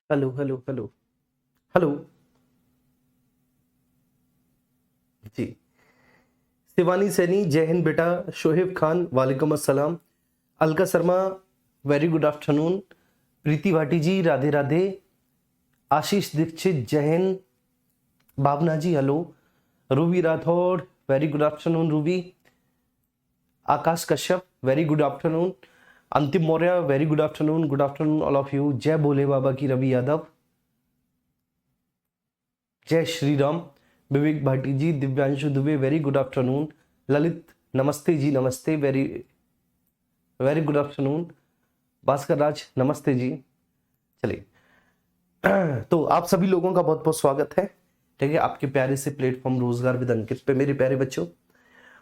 Hello hello hello hello. जी। शिवानी सैनी, जय हिंद बेटा। शोहेब खान, वालेकुम अस्सलाम। Alka Sharma, very good afternoon. Preeti Bhati ji, Radhe Radhe. Ashish Dixit, जय हिंद। Bhavana ji, hello. Ruby Rathore, very good afternoon Ruby. Akash Kashyap, very good afternoon. Antim Maurya, very good afternoon all of you. जय भोले बाबा की, रवि यादव। जय Shri Ram. Vivek Bhati ji, Divyanshu Dubey, very good afternoon. Lalit, नमस्ते जी, नमस्ते, very very good afternoon. Bhaskar Raj, नमस्ते जी। चलिए, तो आप सभी लोगों का बहुत बहुत स्वागत है, ठीक है, आपके प्यारे से प्लेटफॉर्म रोजगार विद अंकित पे, मेरे प्यारे बच्चों।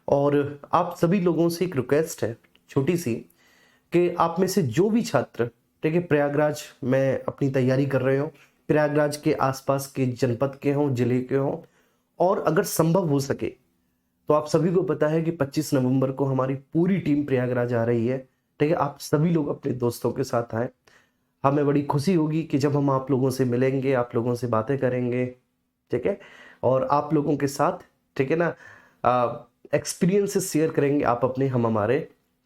और आप सभी लोगों से एक रिक्वेस्ट है छोटी सी, कि आप में से जो भी छात्र, ठीक है, प्रयागराज में अपनी तैयारी कर रहे हो, प्रयागराज के आसपास के जनपद के हों, जिले के हों, और अगर संभव हो सके तो आप सभी को पता है कि 25 नवंबर को हमारी पूरी टीम प्रयागराज आ रही है, ठीक है। आप सभी लोग अपने दोस्तों के साथ आए। हमें बड़ी खुशी होगी कि जब हम आप लोगों से मिलेंगे, आप लोगों से बातें करेंगे, ठीक है, और आप लोगों के साथ, ठीक है ना, एक्सपीरियंसेस शेयर करेंगे, आप अपने, हम हमारे,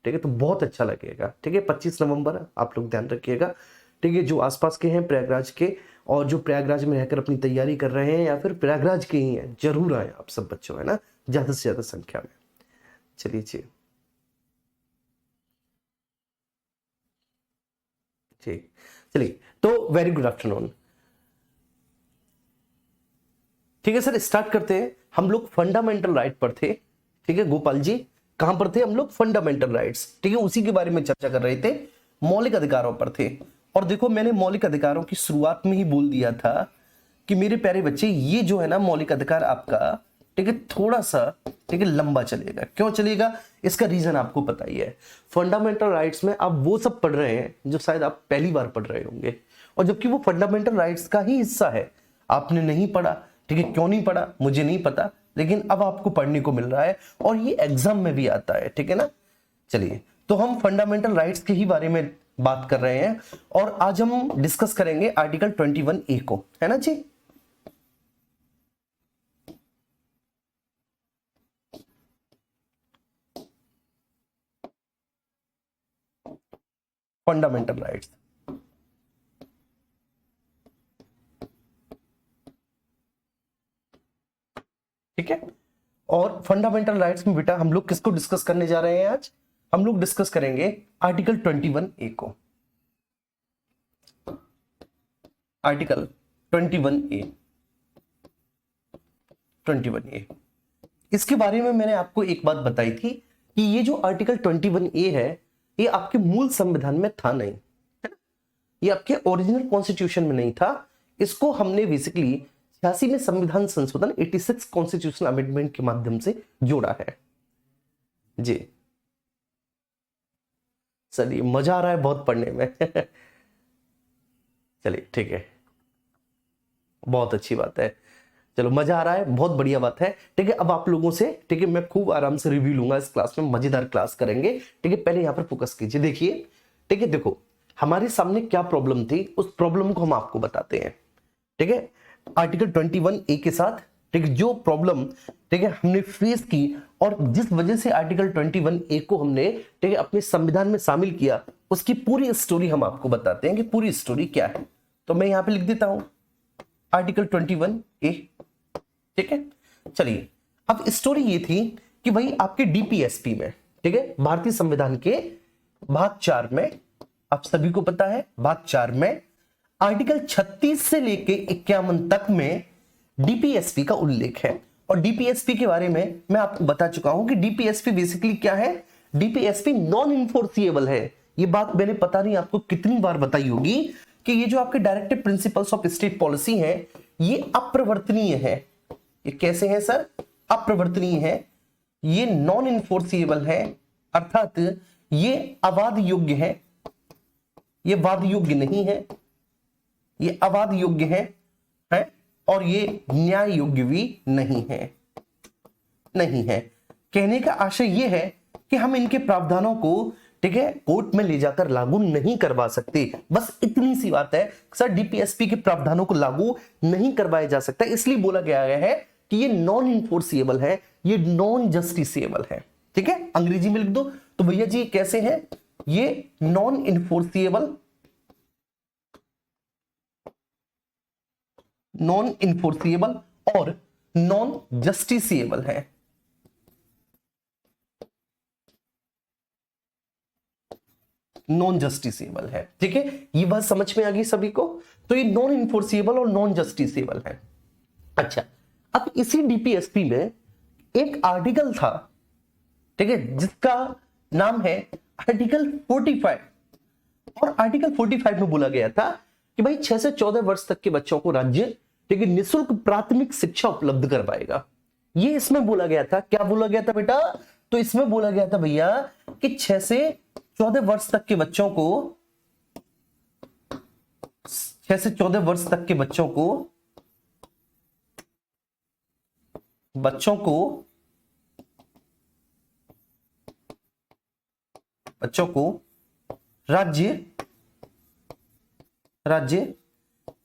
ठीक है, तो बहुत अच्छा लगेगा, ठीक है। 25 नवंबर आप लोग ध्यान रखिएगा, ठीक है। जो आसपास के हैं प्रयागराज के, और जो प्रयागराज में रहकर अपनी तैयारी कर रहे हैं या फिर प्रयागराज के ही हैं, जरूर आए आप सब बच्चों, है ना, ज्यादा से ज्यादा संख्या में। चलिए जी, ठीक। चलिए, तो वेरी गुड आफ्टरनून, ठीक है सर, स्टार्ट करते हैं। हम लोग फंडामेंटल राइट पर थे, ठीक है गोपाल जी। कहां पर थे हम लोग? फंडामेंटल राइट्स, ठीक है, उसी के बारे में चर्चा कर रहे थे, मौलिक अधिकारों पर थे। और देखो, मैंने मौलिक अधिकारों की शुरुआत में ही बोल दिया था कि मेरे प्यारे बच्चे, ये जो है ना मौलिक अधिकार आपका, ठीक है, थोड़ा सा, ठीक है, लंबा चलेगा। क्यों चलेगा? इसका रीजन आपको पता ही है। फंडामेंटल राइट्स में आप वो सब पढ़ रहे हैं जो शायद आप पहली बार पढ़ रहे होंगे, और जबकि वो फंडामेंटल राइट्स का ही हिस्सा है। आपने नहीं पढ़ा, ठीक है, क्यों नहीं पढ़ा मुझे नहीं पता, लेकिन अब आपको पढ़ने को मिल रहा है, और ये एग्जाम में भी आता है, ठीक है ना। चलिए, तो हम फंडामेंटल राइट्स के ही बारे में बात कर रहे हैं, और आज हम डिस्कस करेंगे आर्टिकल 21A को, है ना जी। फंडामेंटल राइट्स, ठीक है। और फंडामेंटल राइट्स में बेटा हम लोग किसको डिस्कस करने जा रहे हैं आज? हम लोग डिस्कस करेंगे आर्टिकल 21A को। आर्टिकल 21A, 21A, इसके बारे में मैंने आपको एक बात बताई थी कि ये जो आर्टिकल 21A है, ये आपके मूल संविधान में था नहीं, है ना? ये आपके ओरिजिनल कॉन्स्टिट्यूशन में नहीं था। इसको हमने बेसिकली 86 में संविधान संशोधन 86 कॉन्स्टिट्यूशन अमेंडमेंट के माध्यम से जोड़ा है जी। चलिए, मजा आ रहा है बहुत पढ़ने में। चलिए, ठीक है, बहुत अच्छी बात है। चलो, मजा आ रहा है, बहुत बढ़िया बात है, ठीक है। अब आप लोगों से, ठीक है, मैं खूब आराम से रिव्यू लूंगा इस क्लास में, मजेदार क्लास करेंगे, ठीक है। पहले यहां पर फोकस कीजिए, देखिए, ठीक है। देखो, हमारे सामने क्या प्रॉब्लम थी, उस प्रॉब्लम को हम आपको बताते हैं, ठीक है। आर्टिकल 21A के साथ, ठीक है, जो प्रॉब्लम, ठीक है, हमने फेस की, और जिस वजह से आर्टिकल 21A को हमने, ठीक है, अपने संविधान में शामिल किया, उसकी पूरी स्टोरी हम आपको बताते हैं कि पूरी स्टोरी क्या है। तो मैं यहां पे लिख देता हूं आर्टिकल 21A, ठीक है। चलिए, अब स्टोरी ये थी कि भाई आपके डीपीएसपी में, ठीक है, भारतीय संविधान के भाग 4 में, आप सभी को पता है भाग 4 में आर्टिकल 36 से लेके 51 तक में डीपीएसपी का उल्लेख है। और डीपीएसपी के बारे में मैं आपको बता चुका हूं कि डीपीएसपी बेसिकली क्या है। डीपीएसपी नॉन इन्फोर्सिएबल है। ये बात मैंने पता नहीं आपको कितनी बार बताई होगी कि ये जो आपके directive principles of state policy है, ये अप्रवर्तनीय है। ये कैसे है सर? अप्रवर्तनीय है, ये नॉन इन्फोर्सिएबल है, अर्थात ये अवाद योग्य है, ये वाद योग्य नहीं है, ये अवाद योग्य है, और ये न्याय योग्य भी नहीं है। नहीं है कहने का आशय ये है कि हम इनके प्रावधानों को, ठीक ठीक है, कोर्ट में ले जाकर लागू नहीं करवा सकते। बस इतनी सी बात है सर, डीपीएसपी के प्रावधानों को लागू नहीं करवाया जा सकता, इसलिए बोला गया है कि ये नॉन इन्फोर्सिएबल है, ये नॉन जस्टिसेबल है। ठीक है, अंग्रेजी में लिख दो तो भैया जी कैसे है, ये नॉन इन्फोर्सिएबल, नॉन इन्फोर्सिएबल और नॉन जस्टिसेबल है। नॉन जस्टिसेबल है। ठीक है, ये बात समझ में आ गई सभी को। तो ये नॉन इन्फोर्सिएबल और नॉन जस्टिसेबल है। अच्छा, अब इसी डीपीएसपी में एक आर्टिकल था, ठीक है, जिसका नाम है आर्टिकल 45। और आर्टिकल 45 में बोला गया था कि भाई 6 से 14 वर्ष तक के बच्चों को राज्य, ठीक है, निःशुल्क प्राथमिक शिक्षा उपलब्ध करवाएगा। ये इसमें बोला गया था। क्या बोला गया था बेटा? तो इसमें बोला गया था भैया कि 6 से 14 वर्ष तक के बच्चों को, 6 से 14 वर्ष तक के बच्चों को राज्य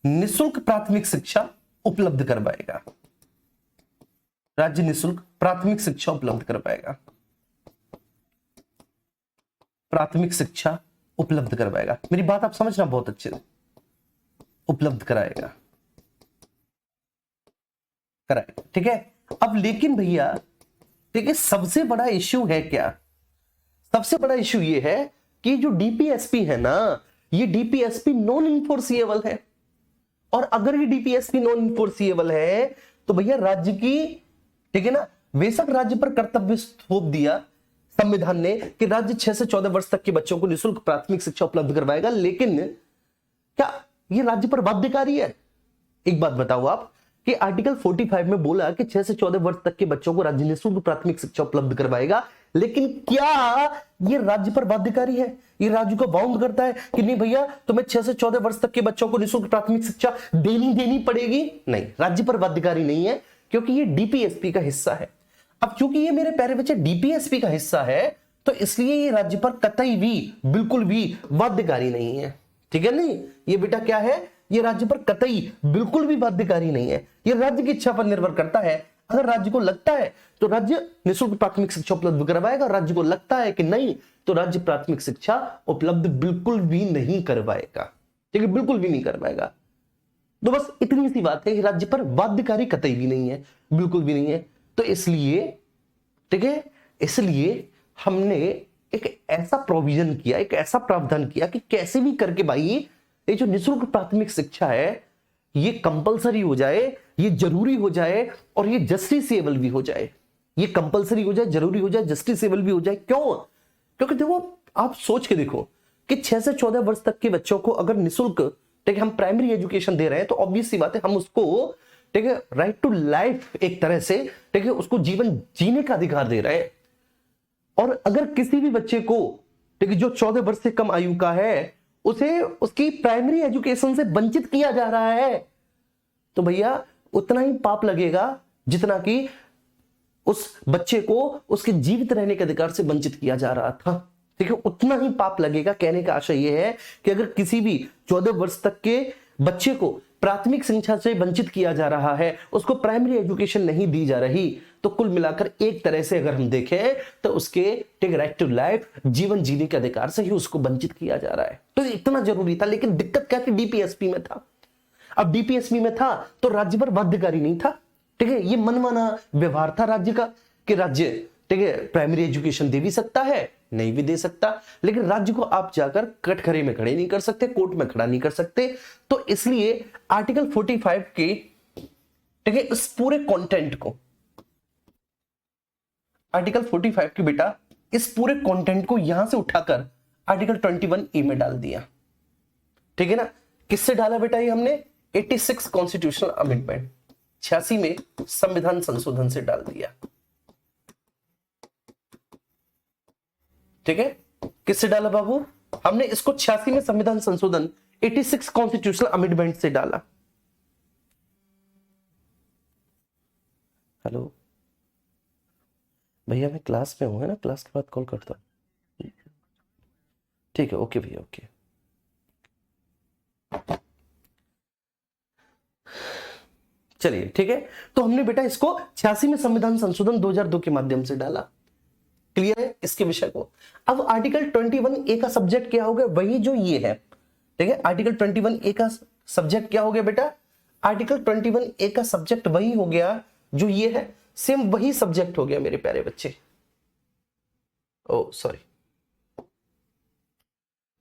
निःशुल्क प्राथमिक शिक्षा उपलब्ध करवाएगा। राज्य निःशुल्क प्राथमिक शिक्षा उपलब्ध करवाएगा। प्राथमिक शिक्षा उपलब्ध करवाएगा। मेरी बात आप समझना बहुत अच्छे से, उपलब्ध कराएगा। ठीक है, अब लेकिन भैया, ठीक है, सबसे बड़ा इश्यू है क्या? सबसे बड़ा इश्यू ये है कि जो डीपीएसपी है ना, ये डीपीएसपी नॉन इन्फोर्सिएबल है। और अगर ये डीपीएसपी नॉन इन्फोर्सिएबल है तो भैया राज्य की, ठीक है ना, बेशक राज्य पर कर्तव्य थोप दिया संविधान ने कि राज्य 6 से 14 वर्ष तक के बच्चों को निःशुल्क प्राथमिक शिक्षा उपलब्ध करवाएगा, लेकिन क्या ये राज्य पर बाध्यकारी है? एक बात बताओ आप कि आर्टिकल 45 में बोला कि 6 से 14 वर्ष तक के बच्चों को राज्य निःशुल्क प्राथमिक शिक्षा उपलब्ध करवाएगा, लेकिन क्या ये राज्य पर बाध्यकारी है? ये राज्य को बाउंड करता है कि नहीं भैया तुम्हें 6 से 14 वर्ष तक के बच्चों को निःशुल्क प्राथमिक शिक्षा देनी पड़ेगी? नहीं, राज्य पर बाध्यकारी नहीं है, क्योंकि ये डीपीएसपी का हिस्सा है। अब चूंकि ये मेरे प्यारे बच्चे डीपीएसपी का हिस्सा है, तो इसलिए ये राज्य पर कतई भी, बिल्कुल भी बाध्यकारी नहीं है। ठीक है, नहीं, ये बेटा क्या है, ये राज्य पर कतई बिल्कुल भी बाध्यकारी नहीं है। ये राज्य की इच्छा पर निर्भर करता है। अगर राज्य को लगता है तो राज्य निःशुल्क प्राथमिक शिक्षा उपलब्ध करवाएगा, राज्य को लगता है कि नहीं तो राज्य प्राथमिक शिक्षा उपलब्ध बिल्कुल भी नहीं करवाएगा। ठीक है, बिल्कुल भी नहीं करवाएगा। तो बस इतनी सी बात है कि राज्य पर बाध्यकारी कतई भी नहीं है, बिल्कुल भी नहीं है। तो इसलिए, ठीक है, इसलिए हमने एक ऐसा प्रोविजन किया, एक ऐसा प्रावधान किया कि कैसे भी करके भाई ये जो निःशुल्क प्राथमिक शिक्षा है ये कंपलसरी हो जाए, ये जरूरी हो जाए और ये जस्टिसेबल भी हो जाए। ये कंपलसरी हो जाए, जरूरी हो जाए, जस्टिसेबल भी हो जाए। क्यों? क्योंकि देखो, आप सोच के देखो कि 6 से 14 वर्ष तक के बच्चों को अगर निःशुल्क, ठीक है, हम प्राइमरी एजुकेशन दे रहे हैं, तो ऑब्वियस सी बात है हम उसको, ठीक है, राइट टू लाइफ एक तरह से, ठीक है, उसको जीवन जीने का अधिकार दे रहे हैं। और अगर किसी भी बच्चे को, ठीक है, जो 14 वर्ष से कम आयु का है, उसे उसकी प्राइमरी एजुकेशन से वंचित किया जा रहा है, तो भैया उतना ही पाप लगेगा जितना कि उस बच्चे को उसके जीवित रहने के अधिकार से वंचित किया जा रहा था। ठीक है, उतना ही पाप लगेगा। कहने का आशय यह है कि अगर किसी भी 14 वर्ष तक के बच्चे को प्राथमिक शिक्षा से वंचित किया जा रहा है, उसको प्राइमरी एजुकेशन नहीं दी जा रही, तो कुल मिलाकर एक तरह से अगर हम देखें तो उसके, ठीक, राइट टू लाइफ, जीवन जीने के अधिकार से ही उसको वंचित किया जा रहा है। तो इतना जरूरी था। लेकिन दिक्कत क्या थी? डीपीएसपी में था। अब डीपीएसपी में था तो राज्य पर बाध्यकारी नहीं था। ठीक है, ये मनमाना व्यवहार था राज्य का कि राज्य, ठीक है, प्राइमरी एजुकेशन दे भी सकता है, नहीं भी दे सकता, लेकिन राज्य को आप जाकर कटघरे में खड़े नहीं कर सकते, कोर्ट में खड़ा नहीं कर सकते। तो इसलिए आर्टिकल 45 के, ठीक है, इस पूरे कंटेंट को, आर्टिकल 45 की बेटा इस पूरे कंटेंट को यहां से उठाकर आर्टिकल 21A में डाल दिया। ठीक है ना? किससे डाला बेटा? ये हमने 86 कॉन्स्टिट्यूशनल अमेंडमेंट, 86 में संविधान संशोधन से डाल दिया। ठीक है, किससे डाला बाबू? हमने इसको 86 में संविधान संशोधन, 86 कॉन्स्टिट्यूशनल अमेंडमेंट से डाला। हेलो भैया, मैं क्लास में हूँ, है ना, क्लास के बाद कॉल करता हूँ। ठीक है, ओके भैया, ओके। चलिए ठीक है, तो हमने बेटा इसको 86 में संविधान संशोधन 2002 के माध्यम से डाला। क्लियर है इसके विषय को। अब आर्टिकल 21A का सब्जेक्ट क्या हो गया, वही जो ये है। ठीक है, आर्टिकल 21A का सब्जेक्ट क्या हो गया बेटा, आर्टिकल 21A का सब्जेक्ट वही हो गया जो ये है, सेम वही सब्जेक्ट हो गया मेरे प्यारे बच्चे। ओ सॉरी,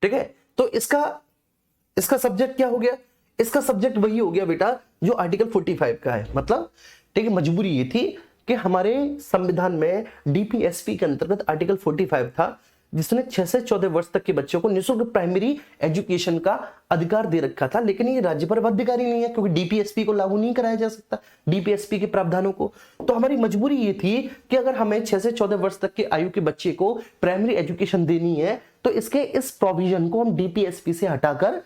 ठीक है, तो इसका सब्जेक्ट क्या हो गया, इसका सब्जेक्ट वही हो गया बेटा जो आर्टिकल 45 का है। मतलब ठीक है, मजबूरी ये थी कि हमारे संविधान में डीपीएसपी के अंतर्गत आर्टिकल 45 था, जिसने 6 से 14 वर्ष तक के बच्चों को निःशुल्क प्राइमरी एजुकेशन का अधिकार दे रखा था। लेकिन ये राज्य पर बाध्यकारी नहीं है, क्योंकि डीपीएसपी को लागू नहीं कराया जा सकता, डीपीएसपी के प्रावधानों को। तो हमारी मजबूरी ये थी कि अगर हमें 6 से 14 वर्ष तक के आयु के बच्चे को प्राइमरी एजुकेशन देनी है, तो इसके इस प्रोविजन को हम डीपीएसपी से हटाकर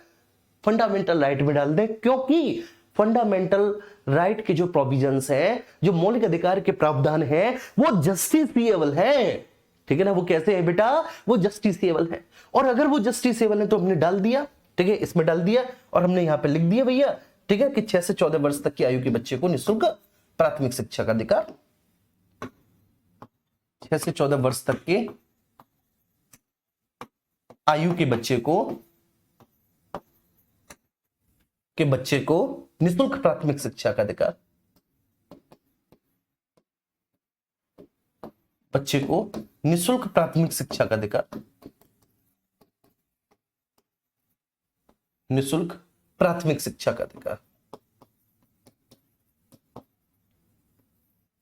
फंडामेंटल राइट में डाल दें, क्योंकि फंडामेंटल राइट के जो प्रोविजंस हैं, जो मौलिक अधिकार के प्रावधान हैं, वो जस्टिफिएबल है। ठीक है ना, वो कैसे है बेटा, वो जस्टिफिएबल है। और अगर वो जस्टिफिएबल है तो हमने डाल दिया, ठीक है, इसमें डाल दिया, और हमने यहां पे लिख दिया भैया, ठीक है, कि 6 से 14 वर्ष तक की आयु के बच्चे को निःशुल्क प्राथमिक शिक्षा का अधिकार, 6 से 14 वर्ष तक के आयु के बच्चे को निःशुल्क प्राथमिक शिक्षा का अधिकार, बच्चे को निःशुल्क प्राथमिक शिक्षा का अधिकार, निःशुल्क प्राथमिक शिक्षा का अधिकार,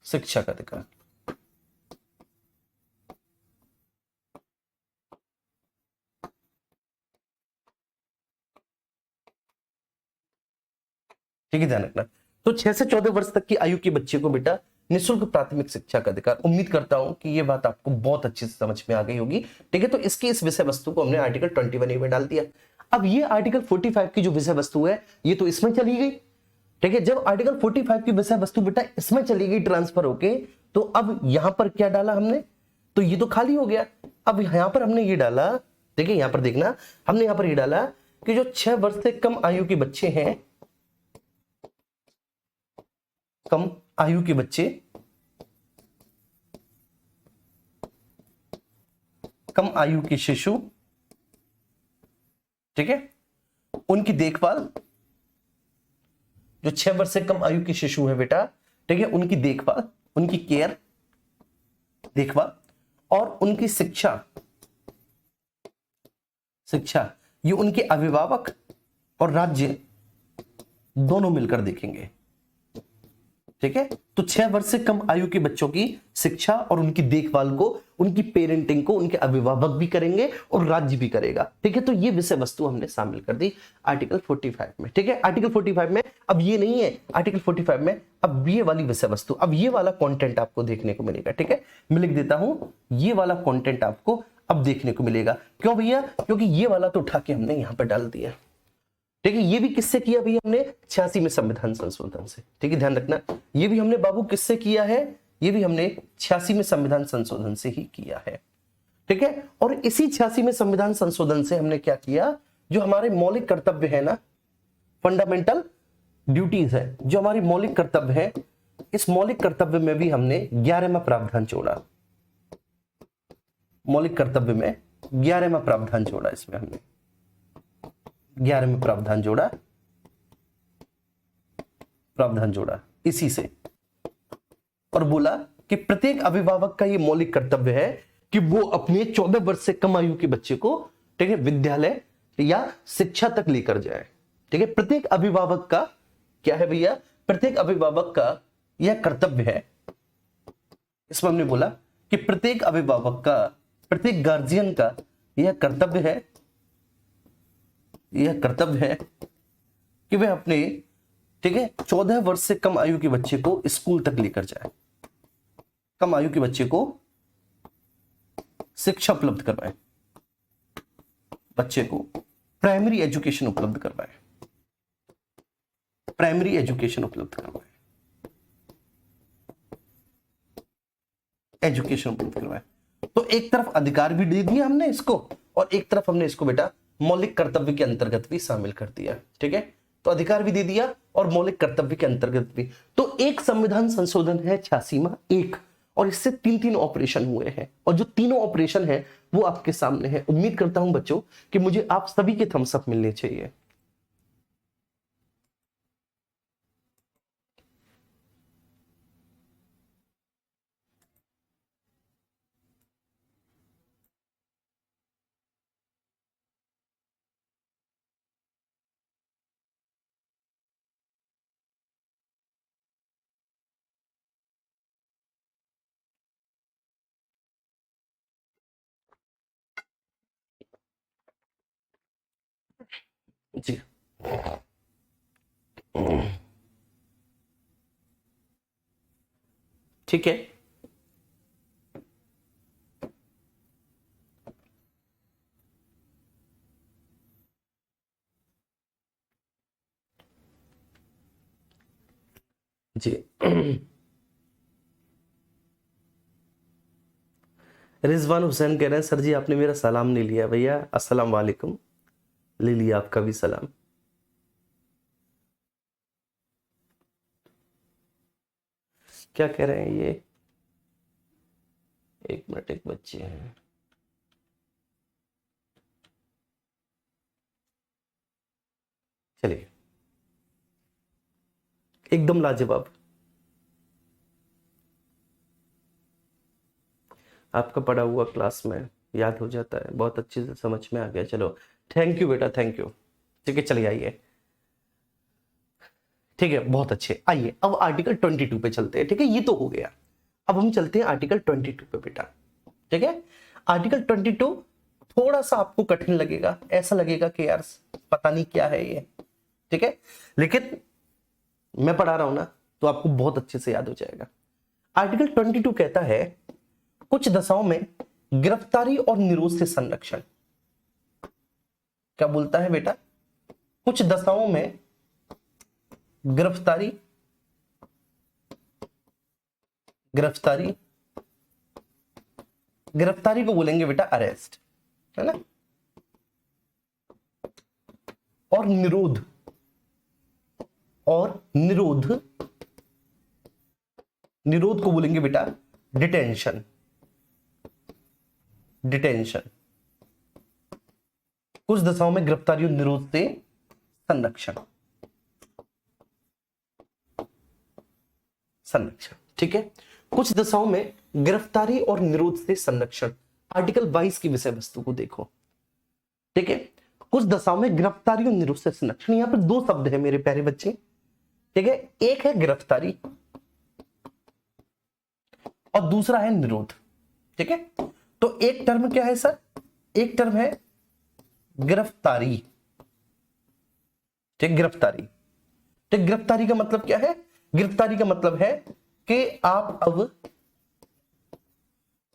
शिक्षा का अधिकार। ठीक है, ध्यान रखना। तो 6 से 14 वर्ष तक की आयु के बच्चे को बेटा निःशुल्क प्राथमिक शिक्षा का अधिकार। उम्मीद करता हूं कि ये बात आपको बहुत अच्छे से समझ में आ गई होगी। ठीक है, तो इसकी इस विषय वस्तु को हमने आर्टिकल 21A में डाल दिया। अब ये आर्टिकल 45 की जो विषय वस्तु है, ये तो इसमें चली गई। ठीक है, जब आर्टिकल 45 की विषय वस्तु बेटा इसमें चली गई ट्रांसफर होके, तो अब यहां पर क्या डाला हमने, तो ये तो खाली हो गया। अब यहां पर हमने ये डाला, देखिए यहां पर देखना, हमने यहां पर ये डाला कि जो 6 वर्ष से कम आयु के बच्चे हैं, कम आयु के बच्चे, कम आयु के शिशु, ठीक है, उनकी देखभाल, जो 6 वर्ष से कम आयु के शिशु है बेटा, ठीक है, उनकी देखभाल, उनकी केयर, देखभाल, और उनकी शिक्षा, ये उनके अभिभावक और राज्य दोनों मिलकर देखेंगे। ठीक है, तो 6 वर्ष से कम आयु के बच्चों की शिक्षा और उनकी देखभाल को, उनकी पेरेंटिंग को उनके अभिभावक भी करेंगे और राज्य भी करेगा। ठीक है, तो ये विषय वस्तु हमने शामिल कर दी आर्टिकल 45 में। ठीक है, आर्टिकल 45 में अब ये नहीं है, आर्टिकल 45 में अब ये वाली विषय वस्तु, अब ये वाला कंटेंट आपको देखने को मिलेगा। ठीक है, मैं लिख देता हूं, ये वाला कंटेंट आपको अब देखने को मिलेगा। क्यों भैया, क्योंकि ये वाला तो उठा के हमने यहां पर डाल दिया। ठीक है, ये भी किससे किया भैया हमने, 86 में संविधान संशोधन से। ठीक है, ध्यान रखना, ये भी हमने बाबू किससे किया है, ये भी हमने 86 में संविधान संशोधन से ही किया है। ठीक है, और इसी 86 में संविधान संशोधन से हमने क्या किया, जो हमारे मौलिक कर्तव्य है ना, फंडामेंटल ड्यूटीज है, जो हमारी मौलिक कर्तव्य है, इस मौलिक कर्तव्य में भी हमने 11वां प्रावधान जोड़ा। मौलिक कर्तव्य में 11वां प्रावधान जोड़ा, इसमें हमने 11वां प्रावधान जोड़ा इसी से, और बोला कि प्रत्येक अभिभावक का ये मौलिक कर्तव्य है कि वो अपने 14 वर्ष से कम आयु के बच्चे को, ठीक है, विद्यालय या शिक्षा तक लेकर जाए। ठीक है, प्रत्येक अभिभावक का क्या है भैया, प्रत्येक अभिभावक का यह कर्तव्य है। इसमें हमने बोला कि प्रत्येक अभिभावक का, प्रत्येक गार्जियन का यह कर्तव्य है कि वह अपने, ठीक है, 14 वर्ष से कम आयु के बच्चे को स्कूल तक लेकर जाए, कम आयु के बच्चे को शिक्षा उपलब्ध करवाए, बच्चे को प्राइमरी एजुकेशन उपलब्ध करवाए, एजुकेशन उपलब्ध करवाए। तो एक तरफ अधिकार भी दे दिया हमने इसको, और एक तरफ हमने इसको बेटा मौलिक कर्तव्य के अंतर्गत भी शामिल कर दिया। ठीक है, तो अधिकार भी दे दिया और मौलिक कर्तव्य के अंतर्गत भी। तो एक संविधान संशोधन है 86वां एक, और इससे तीन तीन ऑपरेशन हुए हैं, और जो तीनों ऑपरेशन है वो आपके सामने है। उम्मीद करता हूं बच्चों कि मुझे आप सभी के थम्स अप मिलने चाहिए। जी ठीक है, जी रिजवान हुसैन कह रहे हैं सर जी आपने मेरा सलाम नहीं लिया। भैया अस्सलाम वालेकुम, ले लिया आपका भी सलाम। क्या कह रहे हैं ये, एक मिनट, एक बच्चे हैं। चलिए, एकदम लाजवाब, आपका पढ़ा हुआ क्लास में याद हो जाता है, बहुत अच्छे से समझ में आ गया। चलो थैंक यू बेटा, थैंक यू। ठीक है, चलिए आइए। ठीक है, बहुत अच्छे। आइए अब आर्टिकल 22 पे चलते हैं। ठीक है, ये तो हो गया। अब हम चलते हैं आर्टिकल 22 पे बेटा। ठीक है, आर्टिकल 22 थोड़ा सा आपको कठिन लगेगा, ऐसा लगेगा कि यार पता नहीं क्या है ये। ठीक है, लेकिन मैं पढ़ा रहा हूं ना तो आपको बहुत अच्छे से याद हो जाएगा। आर्टिकल 22 कहता है कुछ दशाओं में गिरफ्तारी और निरोध से संरक्षण। क्या बोलता है बेटा, कुछ दशाओं में गिरफ्तारी, गिरफ्तारी, गिरफ्तारी को बोलेंगे बेटा अरेस्ट, है ना, और निरोध, और निरोध, निरोध को बोलेंगे बेटा डिटेंशन, डिटेंशन। कुछ दशाओं में गिरफ्तारी और निरोध से संरक्षण, संरक्षण। ठीक है, कुछ दशाओं में गिरफ्तारी और निरोध से संरक्षण। आर्टिकल 22 की विषय वस्तु को देखो। ठीक है, कुछ दशाओं में गिरफ्तारी और निरोध से संरक्षण। यहां पर दो शब्द है मेरे प्यारे बच्चे। ठीक है, एक है गिरफ्तारी और दूसरा है निरोध। ठीक है, तो एक टर्म क्या है सर, एक टर्म है गिरफ्तारी। ठीक, गिरफ्तारी। ठीक, गिरफ्तारी का मतलब क्या है, गिरफ्तारी का मतलब है कि आप अब,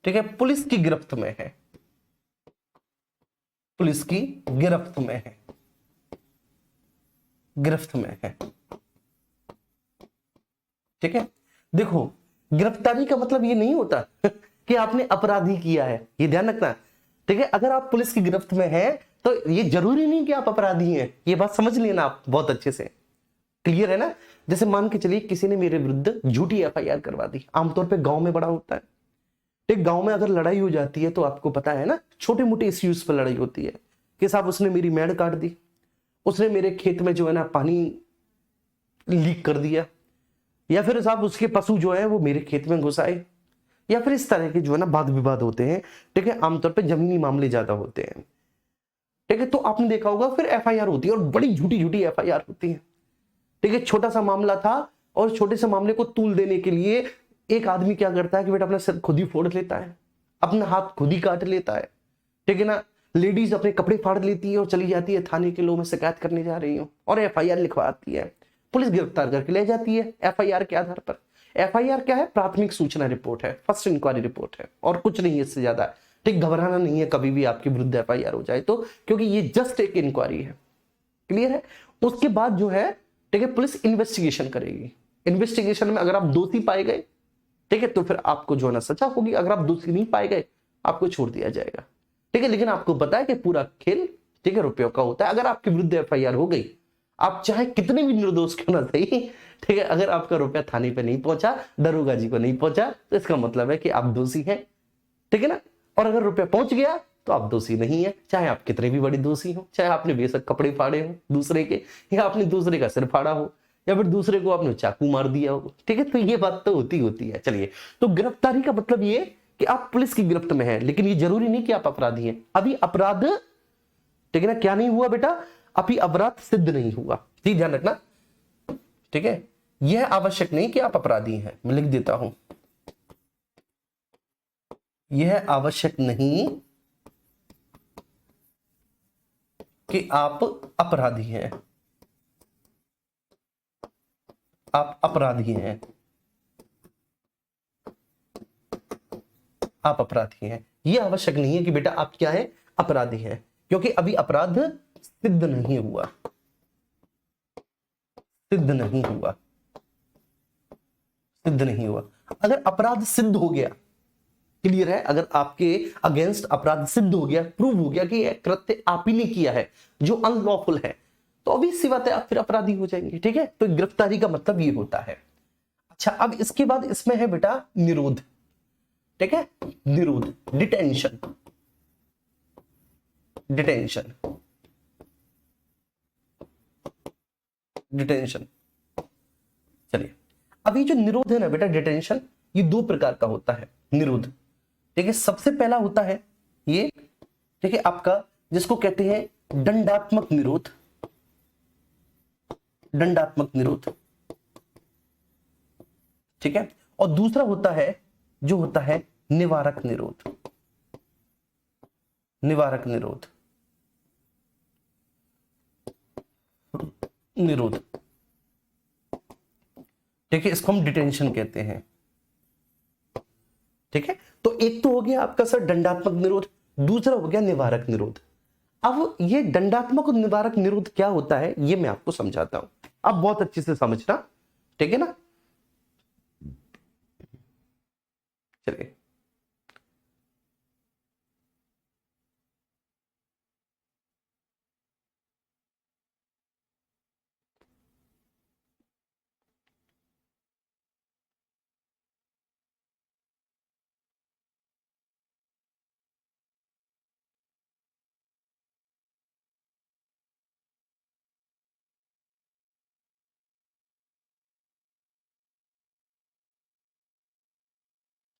ठीक है, पुलिस की गिरफ्त में है, पुलिस की गिरफ्त में है, गिरफ्त में है। ठीक है, देखो गिरफ्तारी का मतलब ये नहीं होता कि आपने अपराधी किया है, ये ध्यान रखना। ठीक है, अगर आप पुलिस की गिरफ्त में हैं तो ये जरूरी नहीं कि आप अपराधी हैं, ये बात समझ लेना आप बहुत अच्छे से। क्लियर है ना। जैसे मान के चलिए किसी ने मेरे विरुद्ध झूठी एफआईआर करवा दी, आमतौर पे गांव में बड़ा होता है। एक गांव में अगर लड़ाई हो जाती है तो आपको पता है ना, छोटे मोटे इश्यूज पर लड़ाई होती है कि साहब उसने मेरी मेड़ काट दी, उसने मेरे खेत में जो है ना पानी लीक कर दिया, या फिर साहब उसके पशु जो है वो मेरे खेत में घुस आए, या फिर इस तरह के जो है ना वाद विवाद होते हैं। ठीक है, आमतौर पे जमीनी मामले ज्यादा होते हैं। ठीक है, तो आपने देखा होगा फिर एफआईआर होती है और बड़ी झूठी झूठी एफआईआर होती है। ठीक है, छोटा सा मामला था और छोटे से मामले को तूल देने के लिए एक आदमी क्या करता है कि बेटा अपना सिर खुद ही फोड़ लेता है, अपना हाथ खुद ही काट लेता है। ठीक है ना, लेडीज अपने कपड़े फाड़ लेती है और चली जाती है थाने के, लोग मैं शिकायत करने जा रही हूँ, और एफआईआर लिखवाती है, पुलिस गिरफ्तार करके ले जाती है एफआईआर के आधार पर। एफआईआर क्या है, प्राथमिक सूचना रिपोर्ट है, फर्स्ट इंक्वायरी रिपोर्ट है, और कुछ नहीं है इससे ज्यादा। ठीक, घबराना नहीं है कभी भी आपके विरुद्ध एफआईआर हो जाए तो, क्योंकि ये जस्ट एक इंक्वायरी है। क्लियर है। उसके बाद जो है, ठीक है, पुलिस इन्वेस्टिगेशन करेगी। इन्वेस्टिगेशन में अगर आप दोषी पाए गए, ठीक है, तो फिर आपको जो है ना सजा होगी, अगर आप दोषी नहीं पाए गए आपको छोड़ दिया जाएगा। ठीक है, लेकिन आपको पता है कि पूरा खेल, ठीक है, रुपयों का होता है। अगर आपके विरुद्ध एफआईआर हो गई, आप चाहे कितने भी निर्दोष क्यों ना सही, ठीक है, अगर आपका रुपया थाने पे नहीं पहुंचा, दरोगा जी को नहीं पहुंचा, तो इसका मतलब है कि आप दोषी हैं, ठीक है ना। और अगर रुपया पहुंच गया तो आप दोषी नहीं है, चाहे आप कितने भी बड़े दोषी हो, चाहे आपने बेशक कपड़े फाड़े हो दूसरे के, या आपने दूसरे का सिर फाड़ा हो, या फिर दूसरे को आपने चाकू मार दिया हो, ठीक है। तो ये बात तो होती है। चलिए, तो गिरफ्तारी का मतलब ये कि आप पुलिस की गिरफ्त में हैं, लेकिन ये जरूरी नहीं कि आप अपराधी हैं। अभी अपराध, ठीक है ना, क्या नहीं हुआ बेटा, अभी अपराध सिद्ध नहीं हुआ, जी ध्यान रखना, ठीक है। यह आवश्यक नहीं कि आप अपराधी हैं, मैं लिख देता हूं, यह आवश्यक नहीं कि आप अपराधी हैं, आप अपराधी हैं, आप अपराधी हैं। यह आवश्यक नहीं है कि बेटा आप क्या है, अपराधी हैं, क्योंकि अभी अपराध सिद्ध नहीं हुआ, सिद्ध नहीं हुआ, सिद्ध नहीं हुआ। अगर अपराध सिद्ध हो गया, क्लियर है, अगर आपके अगेंस्ट अपराध सिद्ध हो गया, प्रूव हो गया कि यह कृत्य आप ही ने किया है जो अनलॉफुल है, तो अभी सी बात है आप फिर अपराधी हो जाएंगे, ठीक है। तो गिरफ्तारी का मतलब ये होता है। अच्छा, अब इसके बाद इसमें है बेटा निरोध, ठीक है, निरोध, डिटेंशन, डिटेंशन, डिटेंशन। चलिए, अब ये जो निरोध है ना बेटा, डिटेंशन, ये दो प्रकार का होता है निरोध, ठीक है। सबसे पहला होता है ये, ठीक है, आपका जिसको कहते हैं दंडात्मक निरोध, दंडात्मक निरोध, ठीक है। और दूसरा होता है जो होता है निवारक निरोध, निवारक निरोध, निरोध, ठीक है, इसको हम डिटेंशन कहते हैं, ठीक है। तो एक तो हो गया आपका सर दंडात्मक निरोध, दूसरा हो गया निवारक निरोध। अब ये दंडात्मक और निवारक निरोध क्या होता है ये मैं आपको समझाता हूं, अब बहुत अच्छे से समझना, ठीक है ना। चलिए,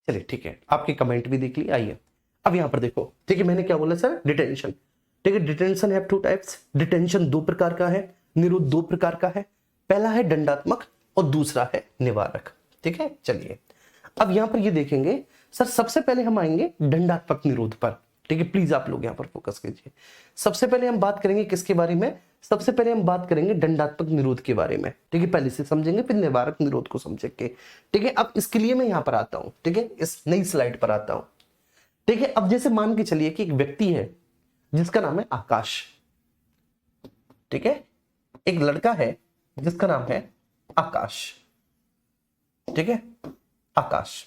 चलिए ठीक है, आपके कमेंट भी देख लिए, आइए अब यहां पर देखो, ठीक है, मैंने क्या बोला सर, डिटेंशन, ठीक है। Detention have two types, detention दो प्रकार का है, निरोध दो प्रकार का है, पहला है दंडात्मक और दूसरा है निवारक, ठीक है। चलिए, अब यहां पर ये देखेंगे सर, सबसे पहले हम आएंगे दंडात्मक निरोध पर, ठीक है। प्लीज आप लोग यहां पर फोकस कीजिए। सबसे पहले हम बात करेंगे किसके बारे में, सबसे पहले हम बात करेंगे दंडात्मक निरोध के बारे में, ठीक है। पहले से समझेंगे फिर निवारक निरोध को समझेंगे, ठीक है। अब इसके लिए मैं यहां पर आता हूं, ठीक है, इस नई स्लाइड पर आता हूं, ठीक है। अब जैसे मान के चलिए कि एक व्यक्ति है जिसका नाम है आकाश, ठीक है, एक लड़का है जिसका नाम है आकाश, ठीक है, आकाश,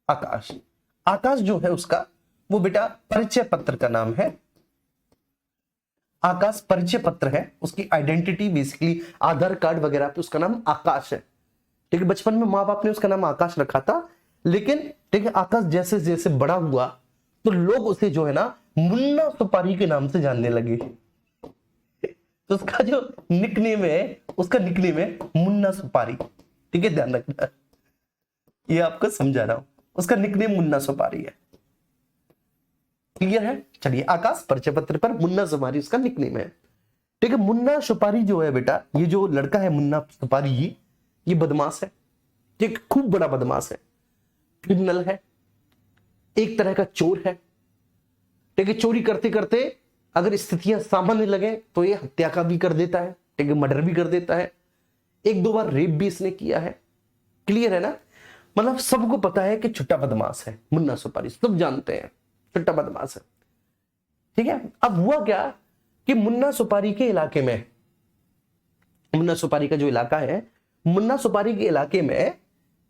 आकाश, आकाश जो है उसका वो बेटा परिचय पत्र का नाम है आकाश, परिचय पत्र है, उसकी आइडेंटिटी बेसिकली आधार कार्ड वगैरह पे उसका नाम आकाश है, ठीक है। बचपन में माँ बाप ने उसका नाम आकाश रखा था, लेकिन ठीक है आकाश जैसे जैसे बड़ा हुआ तो लोग उसे जो है ना मुन्ना सुपारी के नाम से जानने लगे, तो उसका जो निकनेम है, उसका निकनेम है मुन्ना सुपारी, ठीक है, ध्यान रखना, ये आपको समझा रहा हूं, उसका निकनेम मुन्ना सुपारी है, क्लियर है। चलिए, आकाश परिचय पत्र पर मुन्ना सुपारी उसका निकनेम है, ठीक है। मुन्ना सुपारी जो है बेटा, ये जो लड़का है मुन्ना सुपारी, ये बदमाश है, ठीक, खूब बड़ा बदमाश है, क्रिमिनल है, एक तरह का चोर है, ठीक है। चोरी करते करते अगर स्थितियां सामान्य लगे तो ये हत्या का भी कर देता है, ठीक है, मर्डर भी कर देता है, एक दो बार रेप भी इसने किया है, क्लियर है ना। मतलब सबको पता है कि छुट्टा बदमाश है मुन्ना सुपारी, सब जानते हैं छुट्टा बदमाश है, ठीक है। अब हुआ क्या कि मुन्ना सुपारी के इलाके में, मुन्ना सुपारी का जो इलाका है, मुन्ना सुपारी के इलाके में,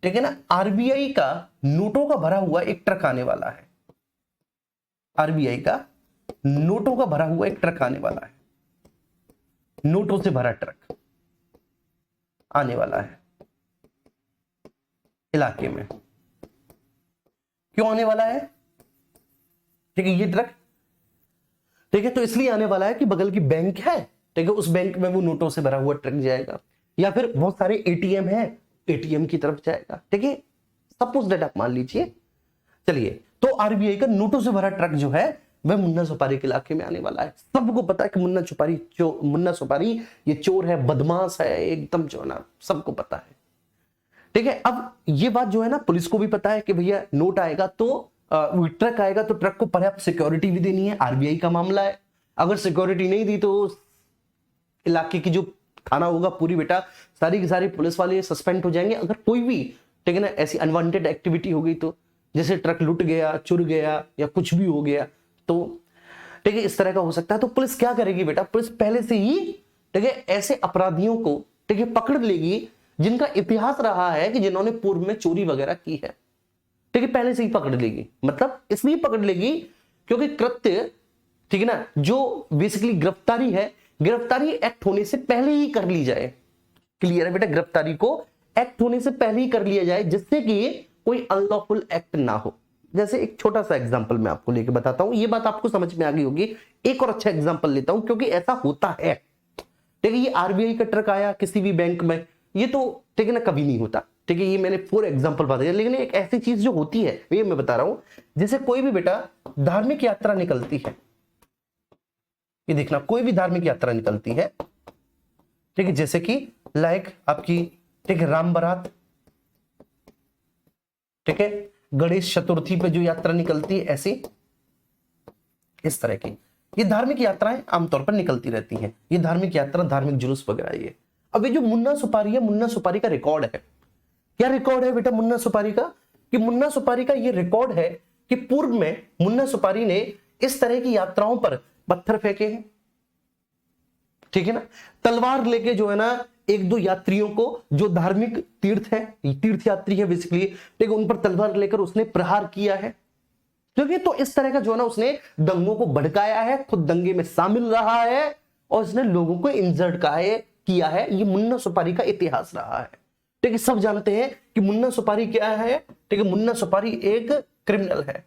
ठीक है ना, आरबीआई का नोटों का भरा हुआ एक ट्रक आने वाला है, आरबीआई का नोटों का भरा हुआ एक ट्रक आने वाला है, नोटों से भरा ट्रक आने वाला है इलाके में। क्यों आने वाला है? ठीक है, ये ट्रक, ठीक है, तो इसलिए आने वाला है कि बगल की बैंक है, ठीक है, उस बैंक में वो नोटों से भरा हुआ ट्रक जाएगा, या फिर बहुत सारे एटीएम है, एटीएम की तरफ जाएगा। ठीक है, सपोज दैट आप मान लीजिए। चलिए, तो आरबीआई का नोटों से भरा ट्रक जो है वह मुन्ना सुपारी के इलाके में आने वाला है। सबको पता है कि मुन्ना सुपारी ये चोर है, बदमाश है, एकदम जो है ना, सबको पता है। ठीक है, अब ये बात जो है ना पुलिस को भी पता है कि भैया नोट आएगा तो ट्रक आएगा तो ट्रक को पर्याप्त सिक्योरिटी भी देनी है, आरबीआई का मामला है। अगर सिक्योरिटी नहीं दी तो इलाके की जो थाना होगा पूरी बेटा सारी की सारी पुलिस वाले सस्पेंड हो जाएंगे। अगर कोई भी, ठीक है ना, ऐसी अनवांटेड एक्टिविटी हो गई तो, जैसे ट्रक लुट गया, चुर गया या कुछ भी हो गया तो, ठीक है, इस तरह का हो सकता है। तो पुलिस क्या करेगी बेटा, पुलिस पहले से ही, ठीक है, ऐसे अपराधियों को, ठीक है, पकड़ लेगी जिनका इतिहास रहा है कि जिन्होंने पूर्व में चोरी वगैरह की है। ठीक है, पहले से ही पकड़ लेगी, मतलब इसलिए पकड़ लेगी क्योंकि कृत्य, ठीक है ना, जो बेसिकली गिरफ्तारी है, गिरफ्तारी एक्ट होने से पहले ही कर ली जाए। क्लियर है बेटा, गिरफ्तारी को एक्ट होने से पहले ही कर लिया जाए जिससे कि कोई अनलॉफुल एक्ट ना हो। जैसे एक छोटा सा एग्जांपल मैं आपको लेके बताता हूं, ये बात आपको समझ में आ गई होगी। एक और अच्छा एग्जांपल लेता हूं क्योंकि ऐसा होता है। ठीक है, ये आरबीआई का ट्रक आया किसी भी बैंक में, ये तो, ठीक है ना, कभी नहीं होता। ठीक है, ये मैंने 4 एग्जांपल बता दिया, लेकिन एक ऐसी चीज जो होती है ये मैं बता रहा हूं। जैसे कोई भी बेटा धार्मिक यात्रा निकलती है, ये देखना, कोई भी धार्मिक यात्रा निकलती है, ठीक है, जैसे कि लाइक आपकी, ठीक है, राम बारात, ठीक है, गणेश चतुर्थी पे जो यात्रा निकलती है, ऐसी इस तरह की ये धार्मिक यात्राएं आमतौर पर निकलती रहती हैं। ये धार्मिक यात्रा, धार्मिक जुलूस वगैरह ये। अब ये जो मुन्ना सुपारी है, मुन्ना सुपारी का रिकॉर्ड है। क्या रिकॉर्ड है बेटा मुन्ना सुपारी का? कि मुन्ना सुपारी का ये रिकॉर्ड है कि पूर्व में मुन्ना सुपारी ने इस तरह की यात्राओं पर पत्थर फेंके हैं, ठीक है ना, तलवार लेके जो है ना, एक दो यात्रियों को, जो धार्मिक तीर्थ है, तीर्थ यात्री है बेसिकली, ठीक है, उन पर तलवार लेकर उसने प्रहार किया है। क्योंकि तो इस तरह का जो है ना, उसने दंगों को भड़काया है, खुद दंगे में शामिल रहा है और उसने लोगों को इंजर्ड किया है। ये मुन्ना सुपारी का इतिहास रहा है। ठीक है, सब जानते हैं कि मुन्ना सुपारी क्या है। ठीक है, मुन्ना सुपारी एक क्रिमिनल है,